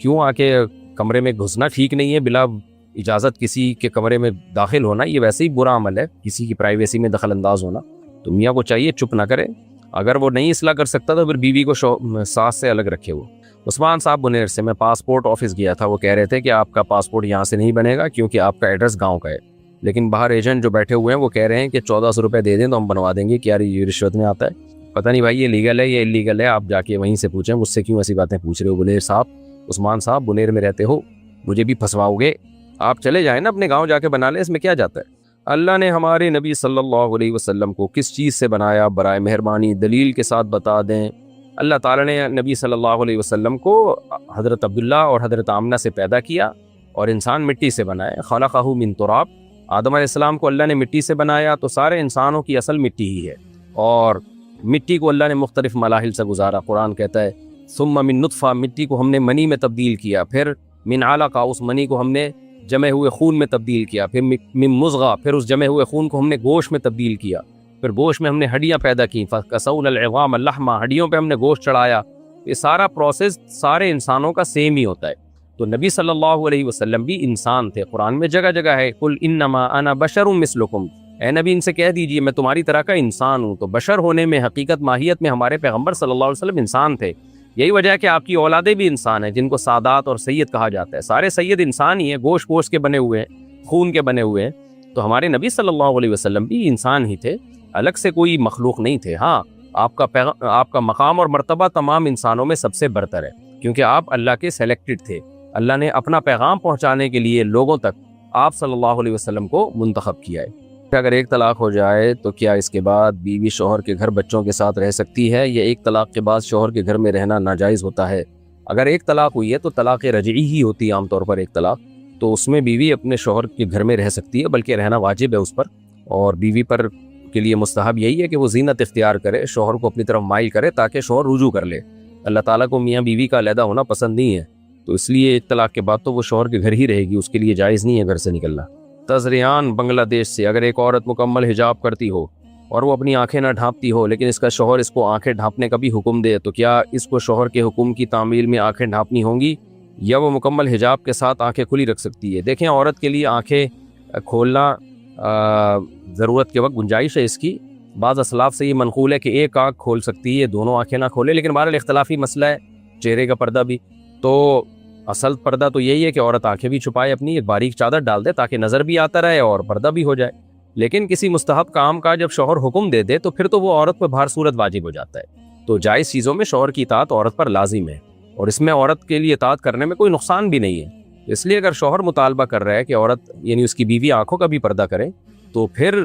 کیوں آ کے کمرے میں گھسنا ٹھیک نہیں ہے، بلا اجازت کسی کے کمرے میں داخل ہونا یہ ویسے ہی برا عمل ہے، کسی کی پرائیویسی میں دخل انداز ہونا، تو میاں کو چاہیے چپ نہ کرے، اگر وہ نہیں اصلاح کر سکتا تو پھر بیوی کو ساس سے الگ رکھے۔ وہ عثمان صاحب بنیر سے، میں پاسپورٹ آفس گیا تھا، وہ کہہ رہے تھے کہ آپ کا پاسپورٹ یہاں سے نہیں بنے گا کیونکہ آپ کا ایڈریس گاؤں کا ہے، لیکن باہر ایجنٹ جو بیٹھے ہوئے ہیں وہ کہہ رہے ہیں کہ 1400 روپے دے دیں تو ہم بنوا دیں گے۔ کیا یہ رشوت میں آتا ہے؟ پتہ نہیں بھائی یہ لیگل ہے یا انلیگل ہے، آپ جا کے وہیں سے پوچھیں، مجھ سے کیوں ایسی باتیں پوچھ رہے ہو؟ بنیر صاحب، عثمان صاحب بنیر میں رہتے ہو، مجھے بھی پھنسواؤ گے؟ آپ چلے جائیں نا اپنے گاؤں جا کے بنا لیں، اس میں کیا جاتا ہے؟ اللہ نے ہمارے نبی صلی اللہ علیہ وسلم کو کس چیز سے بنایا؟ برائے مہربانی دلیل کے ساتھ بتا دیں۔ اللہ تعالیٰ نے نبی صلی اللہ علیہ وسلم کو حضرت عبداللہ اور حضرت آمنہ سے پیدا کیا اور انسان مٹی سے بنائے. خلقہ من تراب. آدم علیہ السلام کو اللہ نے مٹی سے بنایا تو سارے انسانوں کی اصل مٹی ہی ہے, اور مٹی کو اللہ نے مختلف مراحل سے گزارا. قرآن کہتا ہے ثم من نطفہ, مٹی کو ہم نے منی میں تبدیل کیا, پھر من علقہ, اس منی کو ہم نے جمے ہوئے خون میں تبدیل کیا, پھر من مضغہ, پھر اس جمے ہوئے خون کو ہم نے گوشت میں تبدیل کیا, پھر گوشت میں ہم نے ہڈیاں پیدا کی, فکسونا العظام لحما, ہڈیوں پہ ہم نے گوشت چڑھایا. یہ سارا پروسیس سارے انسانوں کا سیم ہی ہوتا ہے. تو نبی صلی اللہ علیہ وسلم بھی انسان تھے. قرآن میں جگہ جگہ ہے قل انما انا بشر مثلکم, اے نبی ان سے کہہ دیجئے میں تمہاری طرح کا انسان ہوں. تو بشر ہونے میں, حقیقت ماہیت میں ہمارے پیغمبر صلی اللہ علیہ وسلم انسان تھے. یہی وجہ ہے کہ آپ کی اولادیں بھی انسان ہیں, جن کو سادات اور سید کہا جاتا ہے. سارے سید انسان ہی ہیں, گوشت کے بنے ہوئے ہیں, خون کے بنے ہوئے ہیں. تو ہمارے نبی صلی اللہ علیہ وسلم بھی انسان ہی تھے, الگ سے کوئی مخلوق نہیں تھے. ہاں, آپ کا مقام اور مرتبہ تمام انسانوں میں سب سے برتر ہے, کیونکہ آپ اللہ کے سلیکٹڈ تھے. اللہ نے اپنا پیغام پہنچانے کے لیے لوگوں تک آپ صلی اللہ علیہ وسلم کو منتخب کیا ہے. اگر ایک طلاق ہو جائے تو کیا اس کے بعد بیوی شوہر کے گھر بچوں کے ساتھ رہ سکتی ہے, یا ایک طلاق کے بعد شوہر کے گھر میں رہنا ناجائز ہوتا ہے؟ اگر ایک طلاق ہوئی ہے تو طلاق رجعی ہی ہوتی ہے عام طور پر ایک طلاق, تو اس میں بیوی اپنے شوہر کے گھر میں رہ سکتی ہے, بلکہ رہنا واجب ہے اس پر. اور بیوی پر کے لیے مستحب یہی ہے کہ وہ زینت اختیار کرے, شوہر کو اپنی طرف مائل کرے تاکہ شوہر رجوع کر لے. اللہ تعالیٰ کو میاں بیوی کا علیحدہ ہونا پسند نہیں ہے, تو اس لیے ایک طلاق کے بعد تو وہ شوہر کے گھر ہی رہے گی, اس کے لیے جائز نہیں ہے گھر سے نکلنا. تزریان بنگلہ دیش سے, اگر ایک عورت مکمل حجاب کرتی ہو اور وہ اپنی آنکھیں نہ ڈھانپتی ہو, لیکن اس کا شوہر اس کو آنکھیں ڈھانپنے کا بھی حکم دے, تو کیا اس کو شوہر کے حکم کی تعمیل میں آنکھیں ڈھانپنی ہوں گی, یا وہ مکمل حجاب کے ساتھ آنکھیں کھلی رکھ سکتی ہے؟ دیکھیں, عورت کے لیے آنکھیں کھولنا ضرورت کے وقت گنجائش ہے اس کی. بعض اسلاف سے یہ منقول ہے کہ ایک آنکھ کھول سکتی ہے, دونوں آنکھیں نہ کھولے, لیکن بہرحال اختلافی مسئلہ ہے. چہرے کا پردہ بھی, تو اصل پردہ تو یہی ہے کہ عورت آنکھیں بھی چھپائے, اپنی ایک باریک چادر ڈال دے تاکہ نظر بھی آتا رہے اور پردہ بھی ہو جائے. لیکن کسی مستحب کام کا جب شوہر حکم دے دے تو پھر تو وہ عورت پہ بہر صورت واجب ہو جاتا ہے. تو جائز چیزوں میں شوہر کی اطاعت عورت پر لازم ہے, اور اس میں عورت کے لیے اطاعت کرنے میں کوئی نقصان بھی نہیں ہے. اس لیے اگر شوہر مطالبہ کر رہا ہے کہ عورت یعنی اس کی بیوی آنکھوں کا بھی پردہ کرے, تو پھر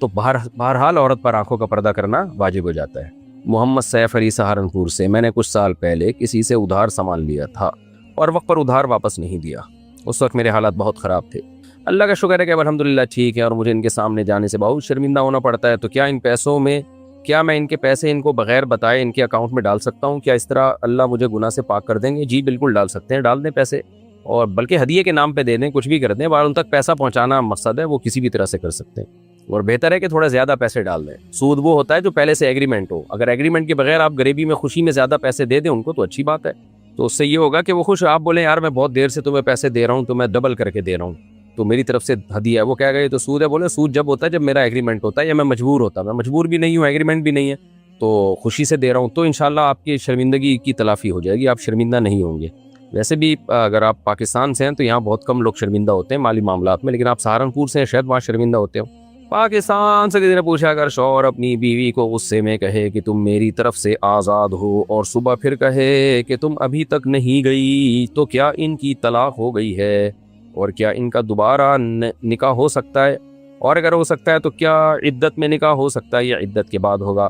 تو بہرحال عورت پر آنکھوں کا پردہ کرنا واجب ہو جاتا ہے. محمد سیف علی سہارنپور سے, میں نے کچھ سال پہلے کسی سے ادھار سامان لیا تھا اور وقت پر ادھار واپس نہیں دیا. اس وقت میرے حالات بہت خراب تھے. اللہ کا شکر ہے کہ الحمدللہ ٹھیک ہے, اور مجھے ان کے سامنے جانے سے بہت شرمندہ ہونا پڑتا ہے. تو کیا ان پیسوں میں, کیا میں ان کے پیسے ان کو بغیر بتائے ان کے اکاؤنٹ میں ڈال سکتا ہوں؟ کیا اس طرح اللہ مجھے گناہ سے پاک کر دیں گے؟ جی بالکل ڈال سکتے ہیں, ڈال دیں پیسے, اور بلکہ ہدیے کے نام پہ دے دیں, کچھ بھی کر دیں. ان تک پیسہ پہنچانا مقصد ہے, وہ کسی بھی طرح سے کر سکتے ہیں, اور بہتر ہے کہ تھوڑا زیادہ پیسے ڈال دیں. سود وہ ہوتا ہے جو پہلے سے ایگریمنٹ ہو. اگر ایگریمنٹ کے بغیر آپ غریبی میں خوشی میں زیادہ پیسے دے دیں ان کو تو اچھی بات ہے. تو اس سے یہ ہوگا کہ وہ خوش, آپ بولیں یار میں بہت دیر سے تمہیں پیسے دے رہا ہوں تو میں ڈبل کر کے دے رہا ہوں, تو میری طرف سے ہدیہ ہے. وہ کہہ گئے تو سود ہے. بولے سود جب ہوتا ہے جب میرا ایگریمنٹ ہوتا ہے یا میں مجبور ہوتا. میں مجبور بھی نہیں ہوں, ایگریمنٹ بھی نہیں ہے, تو خوشی سے دے رہا ہوں, تو انشاءاللہ آپ کی شرمندگی کی تلافی ہو جائے گی, آپ شرمندہ نہیں ہوں گے. ویسے بھی اگر آپ پاکستان سے ہیں تو یہاں بہت کم لوگ شرمندہ ہوتے ہیں مالی معاملات میں, لیکن آپ سہارنپور سے ہیں, شاید وہاں شرمندہ ہوتے ہو. پاکستان سے کسی نے پوچھا, اگر شوہر اپنی بیوی کو غصے میں کہے کہ تم میری طرف سے آزاد ہو, اور صبح پھر کہے کہ تم ابھی تک نہیں گئی, تو کیا ان کی طلاق ہو گئی ہے, اور کیا ان کا دوبارہ نکاح ہو سکتا ہے, اور اگر ہو سکتا ہے تو کیا عدت میں نکاح ہو سکتا ہے یا عدت کے بعد ہوگا؟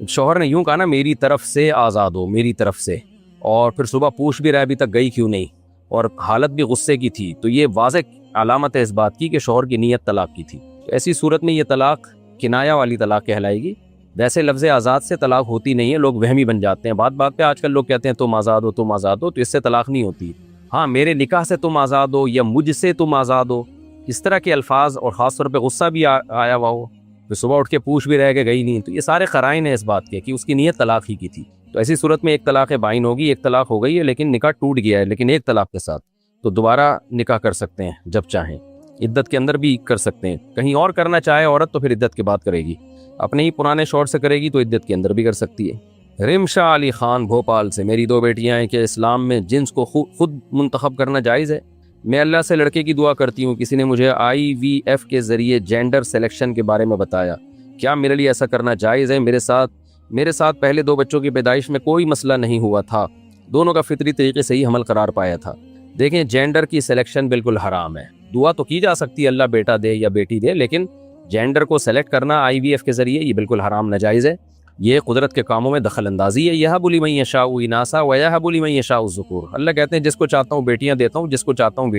شوہر نے یوں کہا نا, میری طرف سے آزاد ہو, میری طرف سے, اور پھر صبح پوچھ بھی رہا ابھی تک گئی کیوں نہیں, اور حالت بھی غصے کی تھی, تو یہ واضح علامت ہے اس بات کی کہ شوہر کی نیت طلاق کی تھی. ایسی صورت میں یہ طلاق کنایا والی طلاق کہلائے گی. ویسے لفظ آزاد سے طلاق ہوتی نہیں ہے, لوگ وہمی بن جاتے ہیں. بات پہ آج کل لوگ کہتے ہیں تم آزاد ہو, تم آزاد ہو, تو اس سے طلاق نہیں ہوتی. ہاں, میرے نکاح سے تم آزاد ہو یا مجھ سے تم آزاد ہو, اس طرح کے الفاظ, اور خاص طور پہ غصہ بھی آیا ہوا ہو, تو صبح اٹھ کے پوچھ بھی رہ کے گئی نہیں, تو یہ سارے قرائن ہیں اس بات کے کہ اس کی نیت طلاق ہی کی تھی. تو ایسی صورت میں ایک طلاق بائن ہوگی, ایک طلاق ہو گئی ہے لیکن نکاح ٹوٹ گیا ہے, لیکن ایک طلاق کے ساتھ, تو دوبارہ نکاح کر سکتے ہیں جب چاہیں, عدت کے اندر بھی کر سکتے ہیں. کہیں اور کرنا چاہے عورت تو پھر عدت کے بعد کرے گی, اپنے ہی پرانے شوہر سے کرے گی تو عدت کے اندر بھی کر سکتی ہے. رمشا علی خان بھوپال سے, میری 2 بیٹیاں ہیں, کہ اسلام میں جنس کو خود منتخب کرنا جائز ہے؟ میں اللہ سے لڑکے کی دعا کرتی ہوں, کسی نے مجھے IVF کے ذریعے جینڈر سلیکشن کے بارے میں بتایا, کیا میرے لیے ایسا کرنا جائز ہے؟ میرے ساتھ پہلے 2 بچوں کی پیدائش میں کوئی مسئلہ نہیں ہوا تھا, دونوں کا فطری طریقے سے ہی حمل قرار پایا تھا. دیکھیں, جینڈر کی سلیکشن بالکل حرام ہے. دعا تو کی جا سکتی ہے اللہ بیٹا دے یا بیٹی دے, لیکن جینڈر کو سلیکٹ کرنا IVF کے ذریعے یہ بالکل حرام ناجائز ہے. یہ قدرت کے کاموں میں دخل اندازی ہے. یہب لمن یشاء اناسا ویہب لمن یشاء الذکور. اللہ کہتے ہیں جس کو چاہتا ہوں بیٹیاں دیتا ہوں, جس کو چاہتا ہوں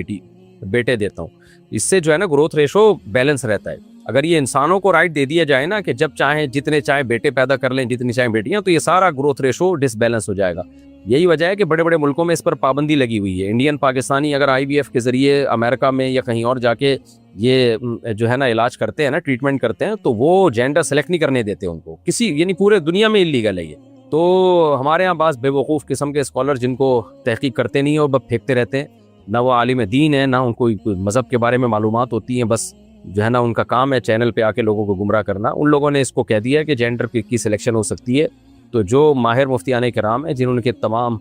بیٹے دیتا ہوں. اس سے جو ہے نا گروتھ ریشو بیلنس رہتا ہے. اگر یہ انسانوں کو رائٹ دے دیا جائے نا کہ جب چاہیں جتنے چاہیں بیٹے پیدا کر لیں, جتنی چاہیں بیٹیاں, تو یہ سارا گروتھ ریشو ڈس بیلنس ہو جائے گا. یہی وجہ ہے کہ بڑے بڑے ملکوں میں اس پر پابندی لگی ہوئی ہے. انڈین پاکستانی اگر IVF کے ذریعے امریکہ میں یا کہیں اور جا کے یہ جو ہے نا علاج کرتے ہیں نا, ٹریٹمنٹ کرتے ہیں, تو وہ جینڈر سلیکٹ نہیں کرنے دیتے ان کو کسی, یعنی پورے دنیا میں انلیگل ہے یہ. تو ہمارے ہاں بعض بے وقوف قسم کے اسکالر جن کو تحقیق کرتے نہیں اور بس پھینکتے رہتے ہیں, نہ وہ عالم دین ہے, نہ ان کو مذہب کے بارے میں معلومات ہوتی ہیں, بس جو ہے نا ان کا کام ہے چینل پہ آ کے لوگوں کو گمراہ کرنا. ان لوگوں نے اس کو کہہ دیا کہ جینڈر کی سلیکشن ہو سکتی ہے. تو جو ماہر مفتیان کرام ہیں جنہوں نے تمام,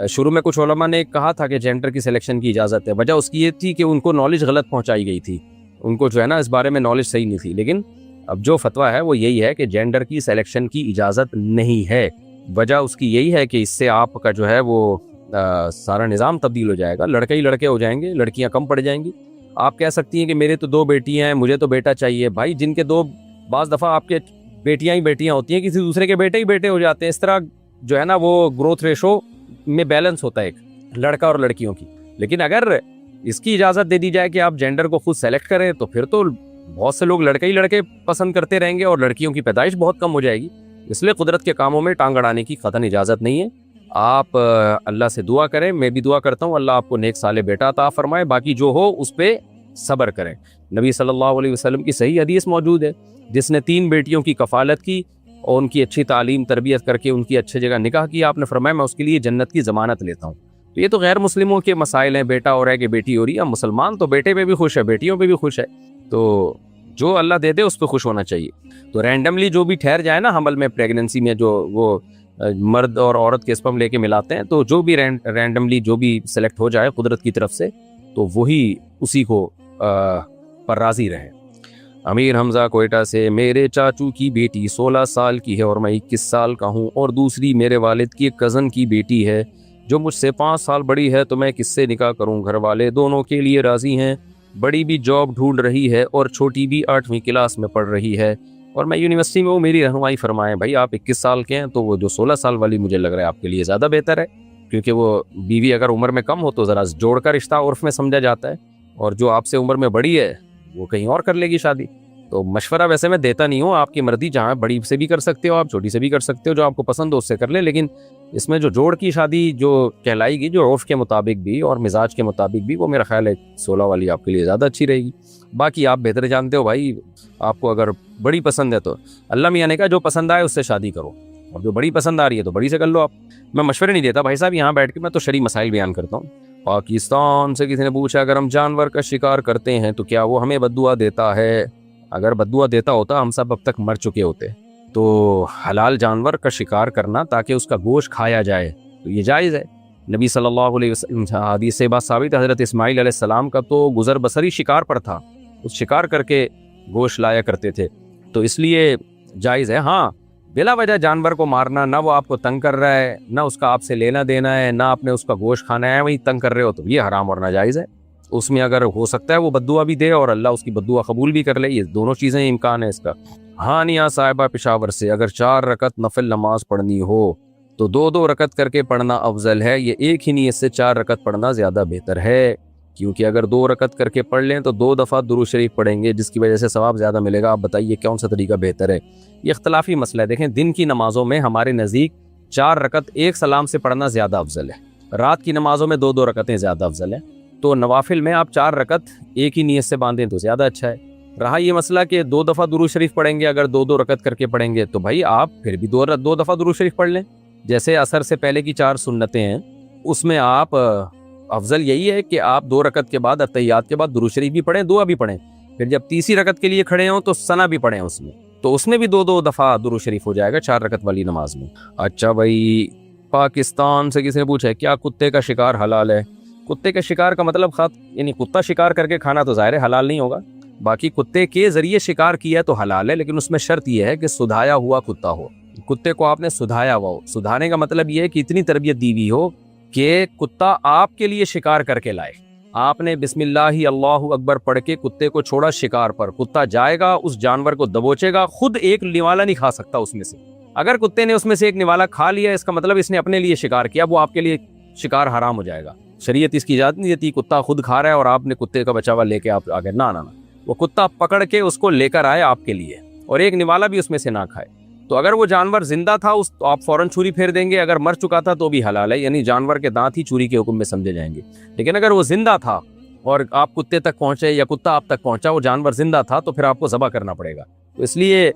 شروع میں کچھ علماء نے کہا تھا کہ جینڈر کی سلیکشن کی اجازت ہے, وجہ اس کی یہ تھی کہ ان کو نالج غلط پہنچائی گئی تھی, ان کو جو ہے نا اس بارے میں نالج صحیح نہیں تھی. لیکن اب جو فتویٰ ہے وہ یہی ہے کہ جینڈر کی سلیکشن کی اجازت نہیں ہے. وجہ اس کی یہی ہے کہ اس سے آپ کا جو ہے وہ سارا نظام تبدیل ہو جائے گا, لڑکے ہی لڑکے ہو جائیں گے, لڑکیاں کم پڑ جائیں گی. آپ کہہ سکتی ہیں کہ میرے تو 2 بیٹیاں ہیں, مجھے تو بیٹا چاہیے. بھائی جن کے 2, بعض دفعہ آپ کے بیٹیاں ہی بیٹیاں ہوتی ہیں, کسی دوسرے کے بیٹے ہی بیٹے ہو جاتے ہیں. اس طرح جو ہے نا وہ گروتھ ریشو میں بیلنس ہوتا ہے ایک لڑکا اور لڑکیوں کی. لیکن اگر اس کی اجازت دے دی جائے کہ آپ جینڈر کو خود سلیکٹ کریں, تو پھر تو بہت سے لوگ لڑکے ہی لڑکے پسند کرتے رہیں گے اور لڑکیوں کی پیدائش بہت کم ہو جائے گی. اس لیے قدرت کے کاموں میں ٹانگ اڑانے کی قطعاً اجازت نہیں ہے. آپ اللہ سے دعا کریں, میں بھی دعا کرتا ہوں اللہ آپ کو نیک صالح بیٹا عطا فرمائے, باقی جو ہو اس پہ صبر کریں. نبی صلی اللہ علیہ وسلم کی صحیح حدیث موجود ہے, جس نے 3 بیٹیوں کی کفالت کی اور ان کی اچھی تعلیم تربیت کر کے ان کی اچھے جگہ نکاح کیا, آپ نے فرمایا میں اس کے لیے جنت کی ضمانت لیتا ہوں. تو یہ تو غیر مسلموں کے مسائل ہیں, بیٹا ہو رہا ہے کہ بیٹی ہو رہی ہے. مسلمان تو بیٹے پہ بھی خوش ہے, بیٹیوں پہ بھی خوش ہے. تو جو اللہ دے دے اس پہ خوش ہونا چاہیے. تو رینڈملی جو بھی ٹھہر جائے نا حمل میں, پریگننسی میں, جو وہ مرد اور عورت کے اسپرم لے کے ملاتے ہیں, تو جو بھی رینڈملی جو بھی سلیکٹ ہو جائے قدرت کی طرف سے, تو وہی اسی کو پر راضی رہے. امیر حمزہ کوئٹہ سے, میرے چاچو کی بیٹی 16 سال کی ہے اور میں 21 سال کا ہوں, اور دوسری میرے والد کی ایک کزن کی بیٹی ہے جو مجھ سے 5 سال بڑی ہے, تو میں کس سے نکاح کروں؟ گھر والے دونوں کے لیے راضی ہیں, بڑی بھی جاب ڈھونڈ رہی ہے اور چھوٹی بھی 8ویں کلاس میں پڑھ رہی ہے, اور میں یونیورسٹی میں ہوں, میری رہنمائی فرمائیں. بھائی آپ 21 سال کے ہیں, تو وہ جو 16 سال والی مجھے لگ رہا ہے آپ کے لیے زیادہ بہتر ہے, کیونکہ وہ بیوی اگر عمر میں کم ہو تو ذرا جوڑ کا رشتہ عرف میں سمجھا جاتا ہے, اور جو آپ سے عمر میں بڑی ہے وہ کہیں اور کر لے گی شادی. تو مشورہ ویسے میں دیتا نہیں ہوں, آپ کی مرضی, جہاں بڑی سے بھی کر سکتے ہو آپ, چھوٹی سے بھی کر سکتے ہو, جو آپ کو پسند ہو اس سے کر لیں. لیکن اس میں جو جوڑ کی شادی جو کہلائے گی, جو عرف کے مطابق بھی اور مزاج کے مطابق بھی, وہ میرا خیال ہے 16 والی آپ کے لیے زیادہ اچھی رہے گی. باقی آپ بہتر جانتے ہو بھائی, آپ کو اگر بڑی پسند ہے تو اللہ میاں نے کہا جو پسند آئے اس سے شادی کرو, اور جو بڑی پسند آ رہی ہے تو بڑی سے کر لو آپ. میں مشورے نہیں دیتا بھائی صاحب یہاں بیٹھ کے, میں تو شرعی مسائل بیان کرتا ہوں. پاکستان سے کسی نے پوچھا, اگر ہم جانور کا شکار کرتے ہیں تو کیا وہ ہمیں بددعا دیتا ہے؟ اگر بددعا دیتا ہوتا ہم سب اب تک مر چکے ہوتے. تو حلال جانور کا شکار کرنا تاکہ اس کا گوشت کھایا جائے تو یہ جائز ہے. نبی صلی اللہ علیہ وسلم حدیث سے بات ثابت ہے, حضرت اسماعیل علیہ السلام کا تو گزر بسری شکار پر تھا, اس شکار کر کے گوشت لایا کرتے تھے, تو اس لیے جائز ہے. ہاں بلا وجہ جانور کو مارنا, نہ وہ آپ کو تنگ کر رہا ہے, نہ اس کا آپ سے لینا دینا ہے, نہ آپ نے اس کا گوشت کھانا ہے, وہی تنگ کر رہے ہو, تو یہ حرام اور ناجائز ہے. اس میں اگر ہو سکتا ہے وہ بددعا بھی دے اور اللہ اس کی بددعا قبول بھی کر لے, یہ دونوں چیزیں امکان ہے اس کا. ہانیہ صاحبہ پشاور سے, اگر 4 رکعت نفل نماز پڑھنی ہو تو 2 رکعت کر کے پڑھنا افضل ہے, یہ ایک ہی نیت سے 4 رکعت پڑھنا زیادہ بہتر ہے؟ کیونکہ اگر 2 رکعت کر کے پڑھ لیں تو 2 دفعہ درود شریف پڑھیں گے, جس کی وجہ سے ثواب زیادہ ملے گا. آپ بتائیے کون سا طریقہ بہتر ہے؟ یہ اختلافی مسئلہ ہے. دیکھیں دن کی نمازوں میں ہمارے نزدیک 4 رکعت ایک سلام سے پڑھنا زیادہ افضل ہے, رات کی نمازوں میں 2 رکعتیں زیادہ افضل ہیں. تو نوافل میں آپ 4 رکعت ایک ہی نیت سے باندھیں تو زیادہ اچھا ہے. رہا یہ مسئلہ کہ 2 دفعہ درود شریف پڑھیں گے, اگر 2 رکعت کر کے پڑھیں گے تو بھائی آپ پھر بھی 2 دفعہ درود شریف پڑھ لیں. جیسے عصر سے پہلے کی 4 سنتیں ہیں, اس میں آپ افضل یہی ہے کہ آپ 2 رکعت کے بعد اتحیات کے بعد درود شریف بھی پڑھیں, دعا بھی پڑھیں, پھر جب تیسری رکعت کے لیے کھڑے ہوں تو ثنا بھی پڑھیں اس میں, تو اس میں بھی 2 دفعہ درود شریف ہو جائے گا 4 رکعت والی نماز میں. اچھا بھائی, پاکستان سے کسی نے پوچھا ہے کیا کتے کا شکار حلال ہے؟ کتے کے شکار کا مطلب یعنی کتا شکار کر کے کھانا تو ظاہر ہے حلال نہیں ہوگا. باقی کتے کے ذریعے شکار کیا تو حلال ہے, لیکن اس میں شرط یہ ہے کہ سدھایا ہوا کتا ہو. کتے کو آپ نے سدھایا ہوا ہو. سدھانے کا مطلب یہ ہے کہ اتنی تربیت دی ہوئی ہو کہ کتا آپ کے لیے شکار کر کے لائے. آپ نے بسم اللہ اللہ اکبر پڑھ کے کتے کو چھوڑا شکار پر, کتا جائے گا اس جانور کو دبوچے گا, خود ایک نوالا نہیں کھا سکتا اس میں سے. اگر کتے نے اس میں سے ایک نوالا کھا لیا اس کا مطلب اس نے اپنے لیے شکار کیا، وہ آپ کے لیے شکار حرام ہو جائے گا۔ شریعت اس کی اجازت نہیں دیتی کتا خود کھا رہا ہے اور آپ نے کتے کا بچا ہوا لے کے آپ آگے، نہ وہ کتا پکڑ کے اس کو لے کر آئے آپ کے لیے، اور ایک نوالا بھی اس میں سے نہ کھائے۔ تو اگر وہ جانور زندہ تھا تو آپ فوراً چھری پھیر دیں گے، اگر مر چکا تھا تو بھی حلال ہے، یعنی جانور کے دانت ہی چھری کے حکم میں سمجھے جائیں گے۔ لیکن اگر وہ زندہ تھا اور آپ کتے تک پہنچے یا کتا آپ تک پہنچا، وہ جانور زندہ تھا، تو پھر آپ کو ذبح کرنا پڑے گا۔ تو اس لیے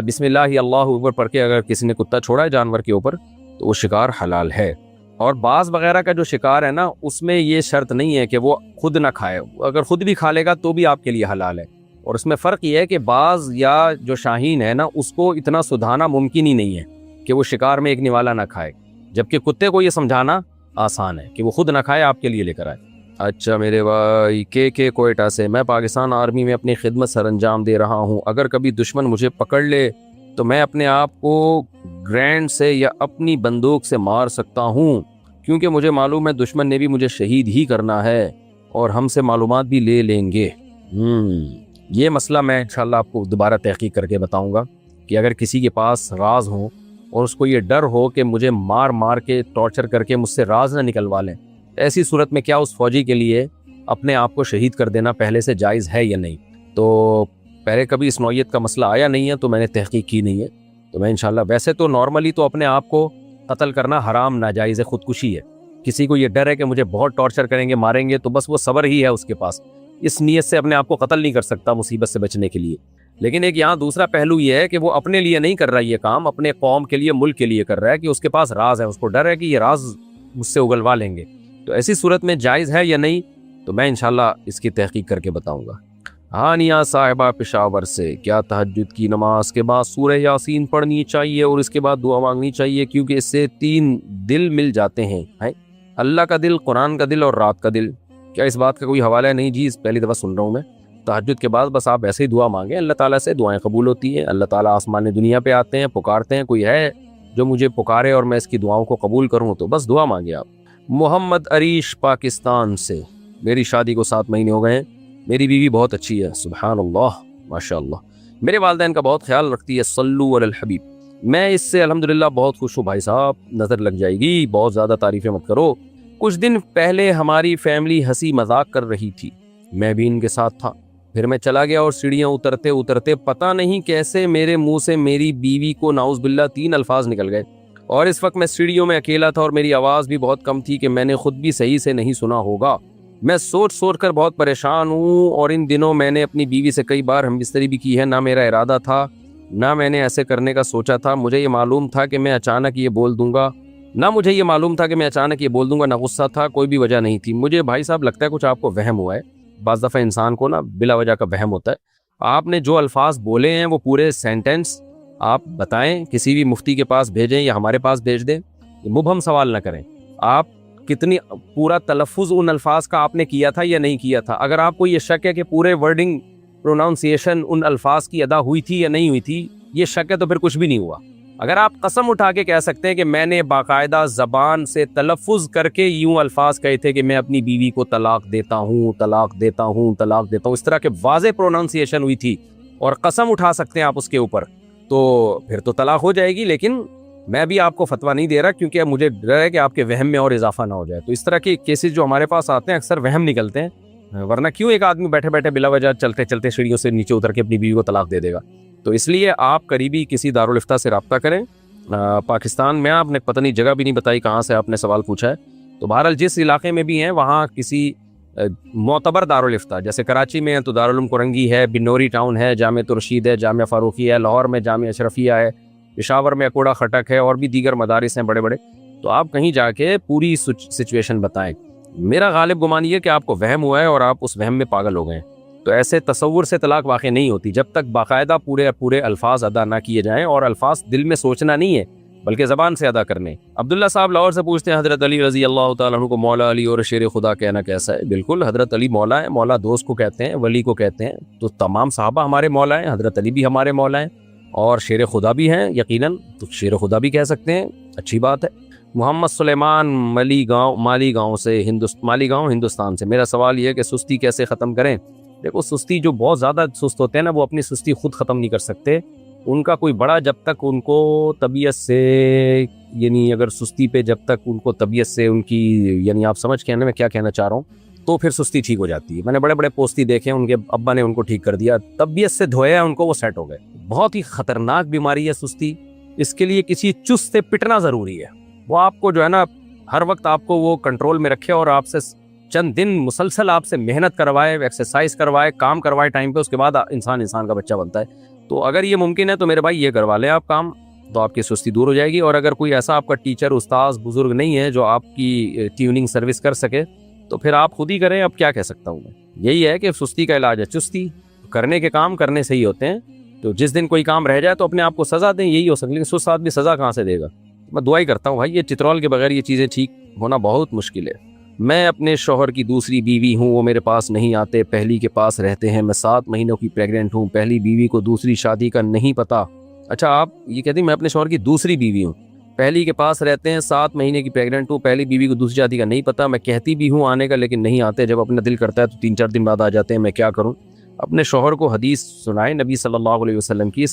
بسم اللہ اللہ اکبر پڑھ کے اگر کسی نے کتا چھوڑا ہے جانور کے اوپر تو وہ شکار حلال ہے۔ اور باز وغیرہ کا جو شکار ہے نا، اس میں یہ شرط نہیں ہے کہ وہ خود نہ کھائے، اگر خود بھی کھا لے گا تو بھی آپ کے لیے حلال ہے۔ اور اس میں فرق یہ ہے کہ باز یا جو شاہین ہے نا، اس کو اتنا سدھانا ممکن ہی نہیں ہے کہ وہ شکار میں ایک نوالا نہ کھائے، جبکہ کتے کو یہ سمجھانا آسان ہے کہ وہ خود نہ کھائے، آپ کے لیے لے کر آئے۔ اچھا میرے بھائی کے کوئٹہ سے، میں پاکستان آرمی میں اپنی خدمت سر انجام دے رہا ہوں، اگر کبھی دشمن مجھے پکڑ لے تو میں اپنے آپ کو گرینڈ سے یا اپنی بندوق سے مار سکتا ہوں، کیونکہ مجھے معلوم ہے دشمن نے بھی مجھے شہید ہی کرنا ہے اور ہم سے معلومات بھی لے لیں گے۔ یہ مسئلہ میں انشاءاللہ آپ کو دوبارہ تحقیق کر کے بتاؤں گا کہ اگر کسی کے پاس راز ہوں اور اس کو یہ ڈر ہو کہ مجھے مار مار کے ٹارچر کر کے مجھ سے راز نہ نکلوا لیں، ایسی صورت میں کیا اس فوجی کے لیے اپنے آپ کو شہید کر دینا پہلے سے جائز ہے یا نہیں؟ تو پہلے کبھی اس نوعیت کا مسئلہ آیا نہیں ہے تو میں نے تحقیق کی نہیں ہے، تو میں انشاءاللہ ویسے تو نارملی تو اپنے آپ کو قتل کرنا حرام ناجائز ہے، خودکشی ہے۔ کسی کو یہ ڈر ہے کہ مجھے بہت ٹارچر کریں گے، ماریں گے، تو بس وہ صبر ہی ہے اس کے پاس، اس نیت سے اپنے آپ کو قتل نہیں کر سکتا مصیبت سے بچنے کے لیے۔ لیکن ایک یہاں دوسرا پہلو یہ ہے کہ وہ اپنے لیے نہیں کر رہا یہ کام، اپنے قوم کے لیے، ملک کے لیے کر رہا ہے، کہ اس کے پاس راز ہے، اس کو ڈر ہے کہ یہ راز مجھ سے اگلوا لیں گے۔ تو ایسی صورت میں جائز ہے یا نہیں تو میں انشاءاللہ اس کی تحقیق کر کے بتاؤں گا۔ ہانیہ صاحبہ پشاور سے، کیا تہجد کی نماز کے بعد سورہ یاسین پڑھنی چاہیے اور اس کے بعد دعا مانگنی چاہیے؟ کیونکہ اس سے 3 دل مل جاتے ہیں، اللہ کا دل، قرآن کا دل اور رات کا دل۔ کیا اس بات کا کوئی حوالہ ہے؟ نہیں جی، پہلی دفعہ سن رہا ہوں میں۔ تہجد کے بعد بس آپ ایسے ہی دعا مانگیں، اللہ تعالیٰ سے دعائیں قبول ہوتی ہیں، اللہ تعالیٰ آسمان دنیا پہ آتے ہیں، پکارتے ہیں، کوئی ہے جو مجھے پکارے اور میں اس کی دعاؤں کو قبول کروں، تو بس دعا مانگے آپ۔ محمد عریش پاکستان سے، میری شادی کو 7 مہینے ہو گئے ہیں، میری بیوی بہت اچھی ہے، سبحان اللہ ماشاء اللہ، میرے والدین کا بہت خیال رکھتی ہے، صلو علی الحبیب، میں اس سے الحمدللہ بہت خوش ہوں۔ بھائی صاحب نظر لگ جائے گی، بہت زیادہ تعریفیں مت کرو۔ کچھ دن پہلے ہماری فیملی ہنسی مذاق کر رہی تھی، میں بھی ان کے ساتھ تھا، پھر میں چلا گیا اور سیڑھیاں اترتے اترتے پتہ نہیں کیسے میرے منہ سے میری بیوی کو نعوذ باللہ 3 الفاظ نکل گئے، اور اس وقت میں سیڑھیوں میں اکیلا تھا اور میری آواز بھی بہت کم تھی کہ میں نے خود بھی صحیح سے نہیں سنا ہوگا۔ میں سوچ کر بہت پریشان ہوں، اور ان دنوں میں نے اپنی بیوی سے کئی بار ہم بستری بھی کی ہے، نہ میرا ارادہ تھا نہ میں نے ایسے کرنے کا سوچا تھا، مجھے یہ معلوم تھا کہ میں اچانک یہ بول دوں گا، نہ غصہ تھا، کوئی بھی وجہ نہیں تھی۔ مجھے بھائی صاحب لگتا ہے کچھ آپ کو وہم ہوا ہے، بعض دفعہ انسان کو نا بلا وجہ کا وہم ہوتا ہے۔ آپ نے جو الفاظ بولے ہیں وہ پورے سینٹنس آپ بتائیں، کسی بھی مفتی کے پاس بھیجیں یا ہمارے پاس بھیج دیں، مبہم سوال نہ کریں۔ آپ کتنی پورا تلفظ ان الفاظ کا آپ نے کیا تھا یا نہیں کیا تھا؟ اگر آپ کو یہ شک ہے کہ پورے ورڈنگ پروناؤنسیشن ان الفاظ کی ادا ہوئی تھی یا نہیں ہوئی تھی، یہ شک ہے تو پھر کچھ بھی نہیں ہوا۔ اگر آپ قسم اٹھا کے کہہ سکتے ہیں کہ میں نے باقاعدہ زبان سے تلفظ کر کے یوں الفاظ کہے تھے کہ میں اپنی بیوی کو طلاق دیتا ہوں، طلاق دیتا ہوں، طلاق دیتا ہوں، اس طرح کے واضح پروناؤنسیشن ہوئی تھی اور قسم اٹھا سکتے ہیں آپ اس کے اوپر، تو پھر تو طلاق ہو جائے گی۔ لیکن میں بھی آپ کو فتویٰ نہیں دے رہا، کیونکہ مجھے ڈر ہے کہ آپ کے وہم میں اور اضافہ نہ ہو جائے۔ تو اس طرح کے کیسز جو ہمارے پاس آتے ہیں اکثر وہم نکلتے ہیں، ورنہ کیوں ایک آدمی بیٹھے بیٹھے بلا وجہ چلتے چلتے سیڑھیوں سے نیچے اتر کے اپنی بیوی کو طلاق دے دے گا؟ تو اس لیے آپ قریبی کسی دارالفتہ سے رابطہ کریں۔ پاکستان میں آپ نے پتہ نہیں جگہ بھی نہیں بتائی کہاں سے آپ نے سوال پوچھا ہے، تو بہرحال جس علاقے میں بھی ہیں وہاں کسی معتبر دارالفتہ، جیسے کراچی میں ہے تو دارالعلوم کرنگی ہے، بنوری ٹاؤن ہے، جامعہ رشید ہے، جامعہ فاروقی ہے، لاہور میں جامعہ اشرفیہ ہے، پشاور میں اکوڑا خٹک ہے، اور بھی دیگر مدارس ہیں بڑے بڑے، تو آپ کہیں جا کے پوری سچویشن بتائیں۔ میرا غالب گمان یہ کہ آپ کو وہم ہوا ہے اور آپ اس وہم میں پاگل ہو گئے ہیں، تو ایسے تصور سے طلاق واقع نہیں ہوتی جب تک باقاعدہ پورے الفاظ ادا نہ کیے جائیں، اور الفاظ دل میں سوچنا نہیں ہے بلکہ زبان سے ادا کرنے۔ عبداللہ صاحب لاہور سے پوچھتے ہیں، حضرت علی رضی اللہ تعالیٰ عنہ کو مولا علی اور شیر خدا کہنا کیسا ہے؟ بالکل، حضرت علی مولا ہے، مولا دوست کو کہتے ہیں، ولی کو کہتے ہیں، تو تمام صحابہ ہمارے مولا ہیں، حضرت علی بھی ہمارے مولا ہیں، اور شیر خدا بھی ہیں یقیناً، تو شیر خدا بھی کہہ سکتے ہیں، اچھی بات ہے۔ محمد سلیمان مالی گاؤں سے ہندوستان سے، میرا سوال یہ ہے کہ سستی کیسے ختم کریں؟ دیکھو، سستی جو بہت زیادہ سست ہوتے ہیں نا، وہ اپنی سستی خود ختم نہیں کر سکتے، ان کا کوئی بڑا جب تک ان کو طبیعت سے یعنی اگر سستی پہ جب تک ان کو طبیعت سے ان کی یعنی آپ سمجھ کے میں کیا کہنا چاہ رہا ہوں تو پھر سستی ٹھیک ہو جاتی ہے. میں نے بڑے بڑے پوستی دیکھے ان کے ابا نے ان کو ٹھیک کر دیا, طبیعت سے دھویا ان کو, وہ سیٹ ہو گئے. بہت ہی خطرناک بیماری ہے سستی. اس کے لیے کسی چست سے پٹنا ضروری ہے. وہ آپ کو جو ہے نا ہر وقت آپ کو وہ کنٹرول میں رکھے اور آپ سے چند دن مسلسل آپ سے محنت کروائے, ایکسرسائز کروائے, کام کروائے ٹائم پہ, اس کے بعد انسان کا بچہ بنتا ہے. تو اگر یہ ممکن ہے تو میرے بھائی یہ کروا لیں آپ کام, تو آپ کی سستی دور ہو جائے گی. اور اگر کوئی ایسا آپ کا ٹیچر, استاذ, بزرگ نہیں ہے جو آپ کی ٹیوننگ سروس کر سکے تو پھر آپ خود ہی کریں. اب کیا کہہ سکتا ہوں میں, یہی ہے کہ سستی کا علاج ہے چستی. کرنے کے کام کرنے سے ہی ہوتے ہیں. تو جس دن کوئی کام رہ جائے تو اپنے آپ کو سزا دیں, یہی ہو سکتا ہے. لیکن سست آدمی سزا کہاں سے دے گا؟ میں دعا ہی کرتا ہوں بھائی, یہ چترول کے بغیر یہ چیزیں ٹھیک ہونا بہت مشکل ہے. میں اپنے شوہر کی دوسری بیوی ہوں, وہ میرے پاس نہیں آتے, پہلی کے پاس رہتے ہیں. میں 7 مہینوں کی پریگننٹ ہوں, پہلی بیوی کو دوسری شادی کا نہیں پتا. اچھا آپ یہ کہتے ہیں میں اپنے شوہر کی دوسری بیوی ہوں, پہلی کے پاس رہتے ہیں, 7 مہینے کی پریگننٹ ہوں, پہلی بیوی کو دوسری شادی کا نہیں پتا. میں کہتی بھی ہوں آنے کا لیکن نہیں آتے, جب اپنا دل کرتا ہے تو 3-4 دن بعد آ جاتے ہیں. میں کیا کروں؟ اپنے شوہر کو حدیث سنائے نبی صلی اللہ علیہ وسلم کی,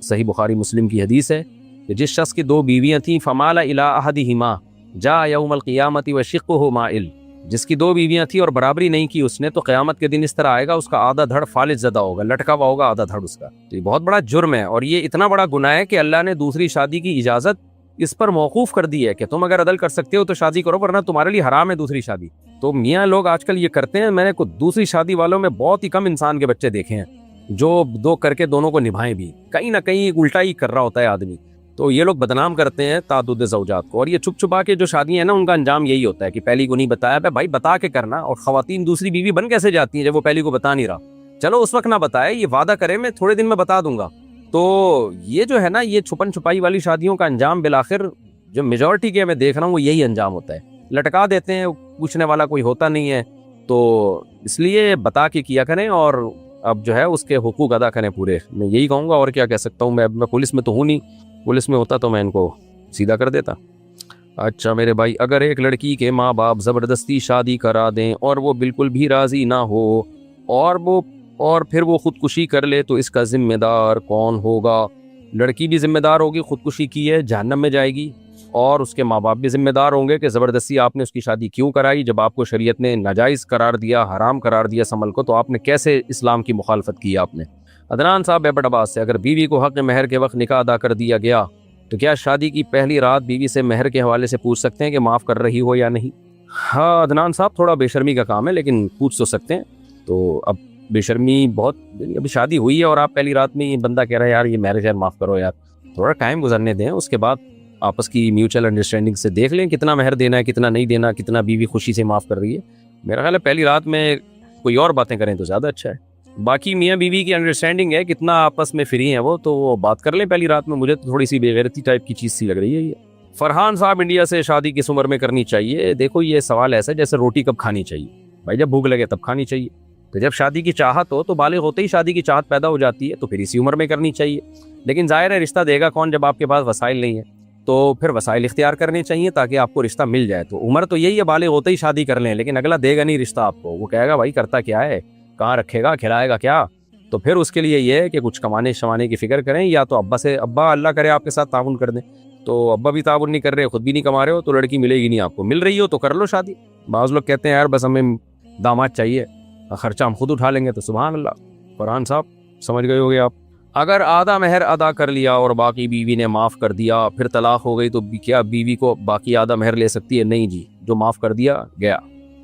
صحیح بخاری مسلم کی حدیث ہے کہ جس شخص کی 2 بیویاں تھیں, فمال الی احدہما جاء یوم القیامت وشقہ مائل, جس کی 2 بیویاں تھیں اور برابری نہیں کی اس نے, تو قیامت کے دن اس طرح آئے گا, اس کا آدھا دھڑ فالج زدہ ہوگا, لٹکا ہوا ہوگا آدھا دھڑ اس کا. تو یہ بہت بڑا جرم ہے, اور یہ اتنا بڑا گناہ ہے کہ اللہ نے دوسری شادی کی اجازت اس پر موقوف کر دی ہے کہ تم اگر عدل کر سکتے ہو تو شادی کرو, ورنہ تمہارے لیے حرام ہے دوسری شادی. تو میاں لوگ آج کل یہ کرتے ہیں. میں نے دوسری شادی والوں میں بہت ہی کم انسان کے بچے دیکھے ہیں جو 2 کر کے دونوں کو نبھائیں بھی. کہیں نہ کہیں الٹا ہی کر رہا ہوتا ہے آدمی. تو یہ لوگ بدنام کرتے ہیں تعدد زوجات کو, اور یہ چھپ چھپا کے جو شادیاں ہیں نا ان کا انجام یہی ہوتا ہے کہ پہلی کو نہیں بتایا. بھائی بتا کے کرنا. اور خواتین دوسری بیوی بن کیسے جاتی ہیں جب وہ پہلی کو بتا نہیں رہا؟ چلو اس وقت نہ بتائے, یہ وعدہ کرے میں تھوڑے دن میں بتا دوں گا. تو یہ جو ہے نا یہ چھپن چھپائی والی شادیوں کا انجام بالآخر جو میجورٹی کے میں دیکھ رہا ہوں وہ یہی انجام ہوتا ہے. لٹکا دیتے ہیں, پوچھنے والا کوئی ہوتا نہیں ہے. تو اس لیے بتا کے کیا کریں, اور اب جو ہے اس کے حقوق ادا کریں پورے. میں یہی کہوں گا, اور کیا کہہ سکتا ہوں. میں پولیس میں تو ہوں نہیں, پولیس میں ہوتا تو میں ان کو سیدھا کر دیتا. اچھا میرے بھائی, اگر ایک لڑکی کے ماں باپ زبردستی شادی کرا دیں اور وہ بالکل بھی راضی نہ ہو اور پھر وہ خودکشی کر لے تو اس کا ذمہ دار کون ہوگا؟ لڑکی بھی ذمہ دار ہوگی, خودکشی کی ہے جہنم میں جائے گی, اور اس کے ماں باپ بھی ذمہ دار ہوں گے کہ زبردستی آپ نے اس کی شادی کیوں کرائی. جب آپ کو شریعت نے ناجائز قرار دیا, حرام قرار دیا اس عمل کو, تو آپ نے کیسے اسلام کی مخالفت کی آپ نے؟ عدنان صاحب بیبٹ عباس سے, اگر بیوی کو حق مہر کے وقت نکاح ادا کر دیا گیا تو کیا شادی کی پہلی رات بیوی سے مہر کے حوالے سے پوچھ سکتے ہیں کہ معاف کر رہی ہو یا نہیں؟ ہاں عدنان صاحب, تھوڑا بے شرمی کا کام ہے لیکن پوچھ تو سکتے ہیں. تو اب بے شرمی بہت, ابھی شادی ہوئی ہے اور آپ پہلی رات میں یہ بندہ کہہ رہا ہے یار یہ میرج ہے معاف کرو یار, تھوڑا ٹائم گزرنے دیں. اس کے بعد آپس کی میوچل انڈرسٹینڈنگ سے دیکھ لیں کتنا مہر دینا ہے, کتنا نہیں دینا, کتنا بیوی خوشی سے معاف کر رہی ہے. میرا خیال ہے پہلی رات میں کوئی اور باتیں کریں تو زیادہ اچھا ہے. باقی میاں بیوی کی انڈرسٹینڈنگ ہے, کتنا آپس میں فری ہیں وہ, تو وہ بات کر لیں پہلی رات میں. مجھے تو تھوڑی سی بے غیرتی ٹائپ کی چیز سی لگ رہی ہے یہ. فرحان صاحب انڈیا سے, شادی کس عمر میں کرنی چاہیے؟ دیکھو یہ سوال ایسا جیسے روٹی کب کھانی چاہیے. بھائی جب بھوک لگے تب کھانی چاہیے. تو جب شادی کی چاہت ہو تو بالغ ہوتے ہی شادی کی چاہت پیدا ہو جاتی ہے, تو پھر اسی عمر میں کرنی چاہیے. لیکن ظاہر ہے رشتہ دے گا کون جب آپ کے پاس وسائل نہیں ہے؟ تو پھر وسائل اختیار کرنے چاہیے تاکہ آپ کو رشتہ مل جائے. تو عمر تو یہی ہے بالغ ہوتے ہی شادی کر لیں, لیکن اگلا دے گا نہیں رشتہ آپ کو. وہ کہے گا بھائی کرتا کیا ہے, کہاں رکھے گا, کھلائے گا کیا؟ تو پھر اس کے لیے یہ ہے کہ کچھ کمانے شمانے کی فکر کریں, یا تو ابا اللہ کرے آپ کے ساتھ تعاون کر دیں. تو ابا بھی تعاون نہیں کر رہے, خود بھی نہیں کما رہے ہو, تو لڑکی ملے گی نہیں آپ کو. مل رہی ہو تو کر لو شادی. بعض لوگ کہتے ہیں یار بس ہمیں داماد چاہیے, خرچہ ہم خود اٹھا لیں گے. تو سبحان اللہ, فرحان صاحب سمجھ گئے ہوگے آپ. اگر آدھا مہر ادا کر لیا اور باقی بیوی نے معاف کر دیا, پھر طلاق ہو گئی, تو کیا بیوی کو باقی آدھا مہر لے سکتی ہے؟ نہیں جی, جو معاف کر دیا گیا.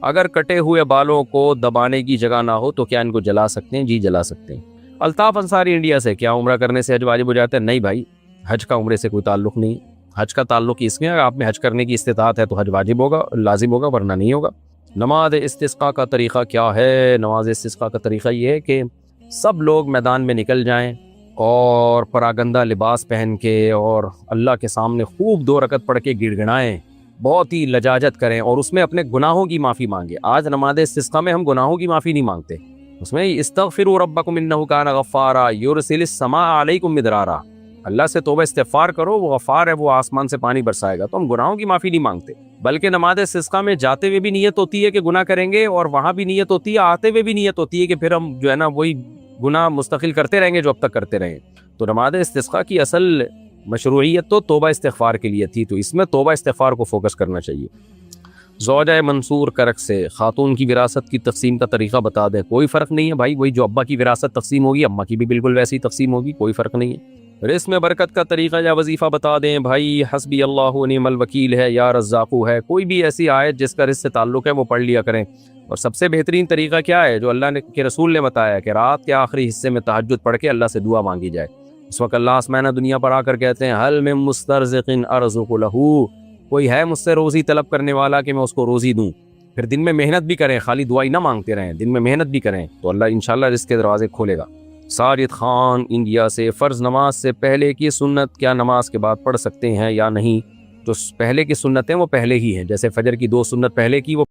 اگر کٹے ہوئے بالوں کو دبانے کی جگہ نہ ہو تو کیا ان کو جلا سکتے ہیں؟ جی جلا سکتے ہیں. الطاف انصاری انڈیا سے, کیا عمرہ کرنے سے حج واجب ہو جاتا ہے؟ نہیں بھائی, حج کا عمرے سے کوئی تعلق نہیں. حج کا تعلق اس میں آپ میں حج کرنے کی استطاعت ہے تو حج واجب ہوگا, لازم ہوگا, ورنہ نہیں ہوگا. نماز استسقاء کا طریقہ کیا ہے؟ نماز استسقاء کا طریقہ یہ ہے کہ سب لوگ میدان میں نکل جائیں اور پراگندہ لباس پہن کے اور اللہ کے سامنے خوب 2 رکعت پڑھ کے گڑ گڑائیں, بہت ہی لجاجت کریں, اور اس میں اپنے گناہوں کی معافی مانگیں. آج نماز استسقاء میں ہم گناہوں کی معافی نہیں مانگتے. اس میں استغفروا ربکم انہ کان غفارا یرسل السماء علیکم مدرارا, اللہ سے توبہ استغفار کرو, وہ غفار ہے, وہ آسمان سے پانی برسائے گا. تو ہم گناہوں کی معافی نہیں مانگتے, بلکہ نماز استسقاء میں جاتے ہوئے بھی نیت ہوتی ہے کہ گناہ کریں گے, اور وہاں بھی نیت ہوتی ہے, آتے ہوئے بھی نیت ہوتی ہے کہ پھر ہم جو ہے نا وہی گناہ مستقل کرتے رہیں گے جو اب تک کرتے رہے. تو نماز استسقاء کی اصل مشروعیت تو توبہ استغفار کے لیے تھی، تو اس میں توبہ استغفار کو فوکس کرنا چاہیے۔ زوجہ منصور کرک سے خاتون کی وراثت کی تقسیم کا طریقہ بتا دیں۔ کوئی فرق نہیں ہے بھائی، وہی جو ابا کی وراثت تقسیم ہوگی اماں کی بھی بالکل ویسی تقسیم ہوگی، کوئی فرق نہیں ہے۔ رزق میں برکت کا طریقہ یا وظیفہ بتا دیں بھائی۔ حسبی اللہ و نعم الوکیل ہے یا رزاقو ہے، کوئی بھی ایسی آیت جس کا رزق سے تعلق ہے وہ پڑھ لیا کریں۔ اور سب سے بہترین طریقہ کیا ہے جو اللہ کے رسول نے بتایا کہ رات کے آخری حصے میں تہجد پڑھ کے اللہ سے دعا مانگی جائے۔ اس وقت اللہ آسمانہ دنیا پر آ کر کہتے ہیں حل من مسترزق ارزق لہ، کوئی ہے مجھ سے روزی طلب کرنے والا کہ میں اس کو روزی دوں۔ پھر دن میں محنت بھی کریں، خالی دعائی نہ مانگتے رہیں، دن میں محنت بھی کریں تو اللہ انشاءاللہ رزق کے دروازے کھولے گا۔ ساجد خان انڈیا سے، فرض نماز سے پہلے کی سنت کیا نماز کے بعد پڑھ سکتے ہیں یا نہیں؟ تو پہلے کی سنتیں وہ پہلے ہی ہیں، جیسے فجر کی 2 سنت پہلے کی وہ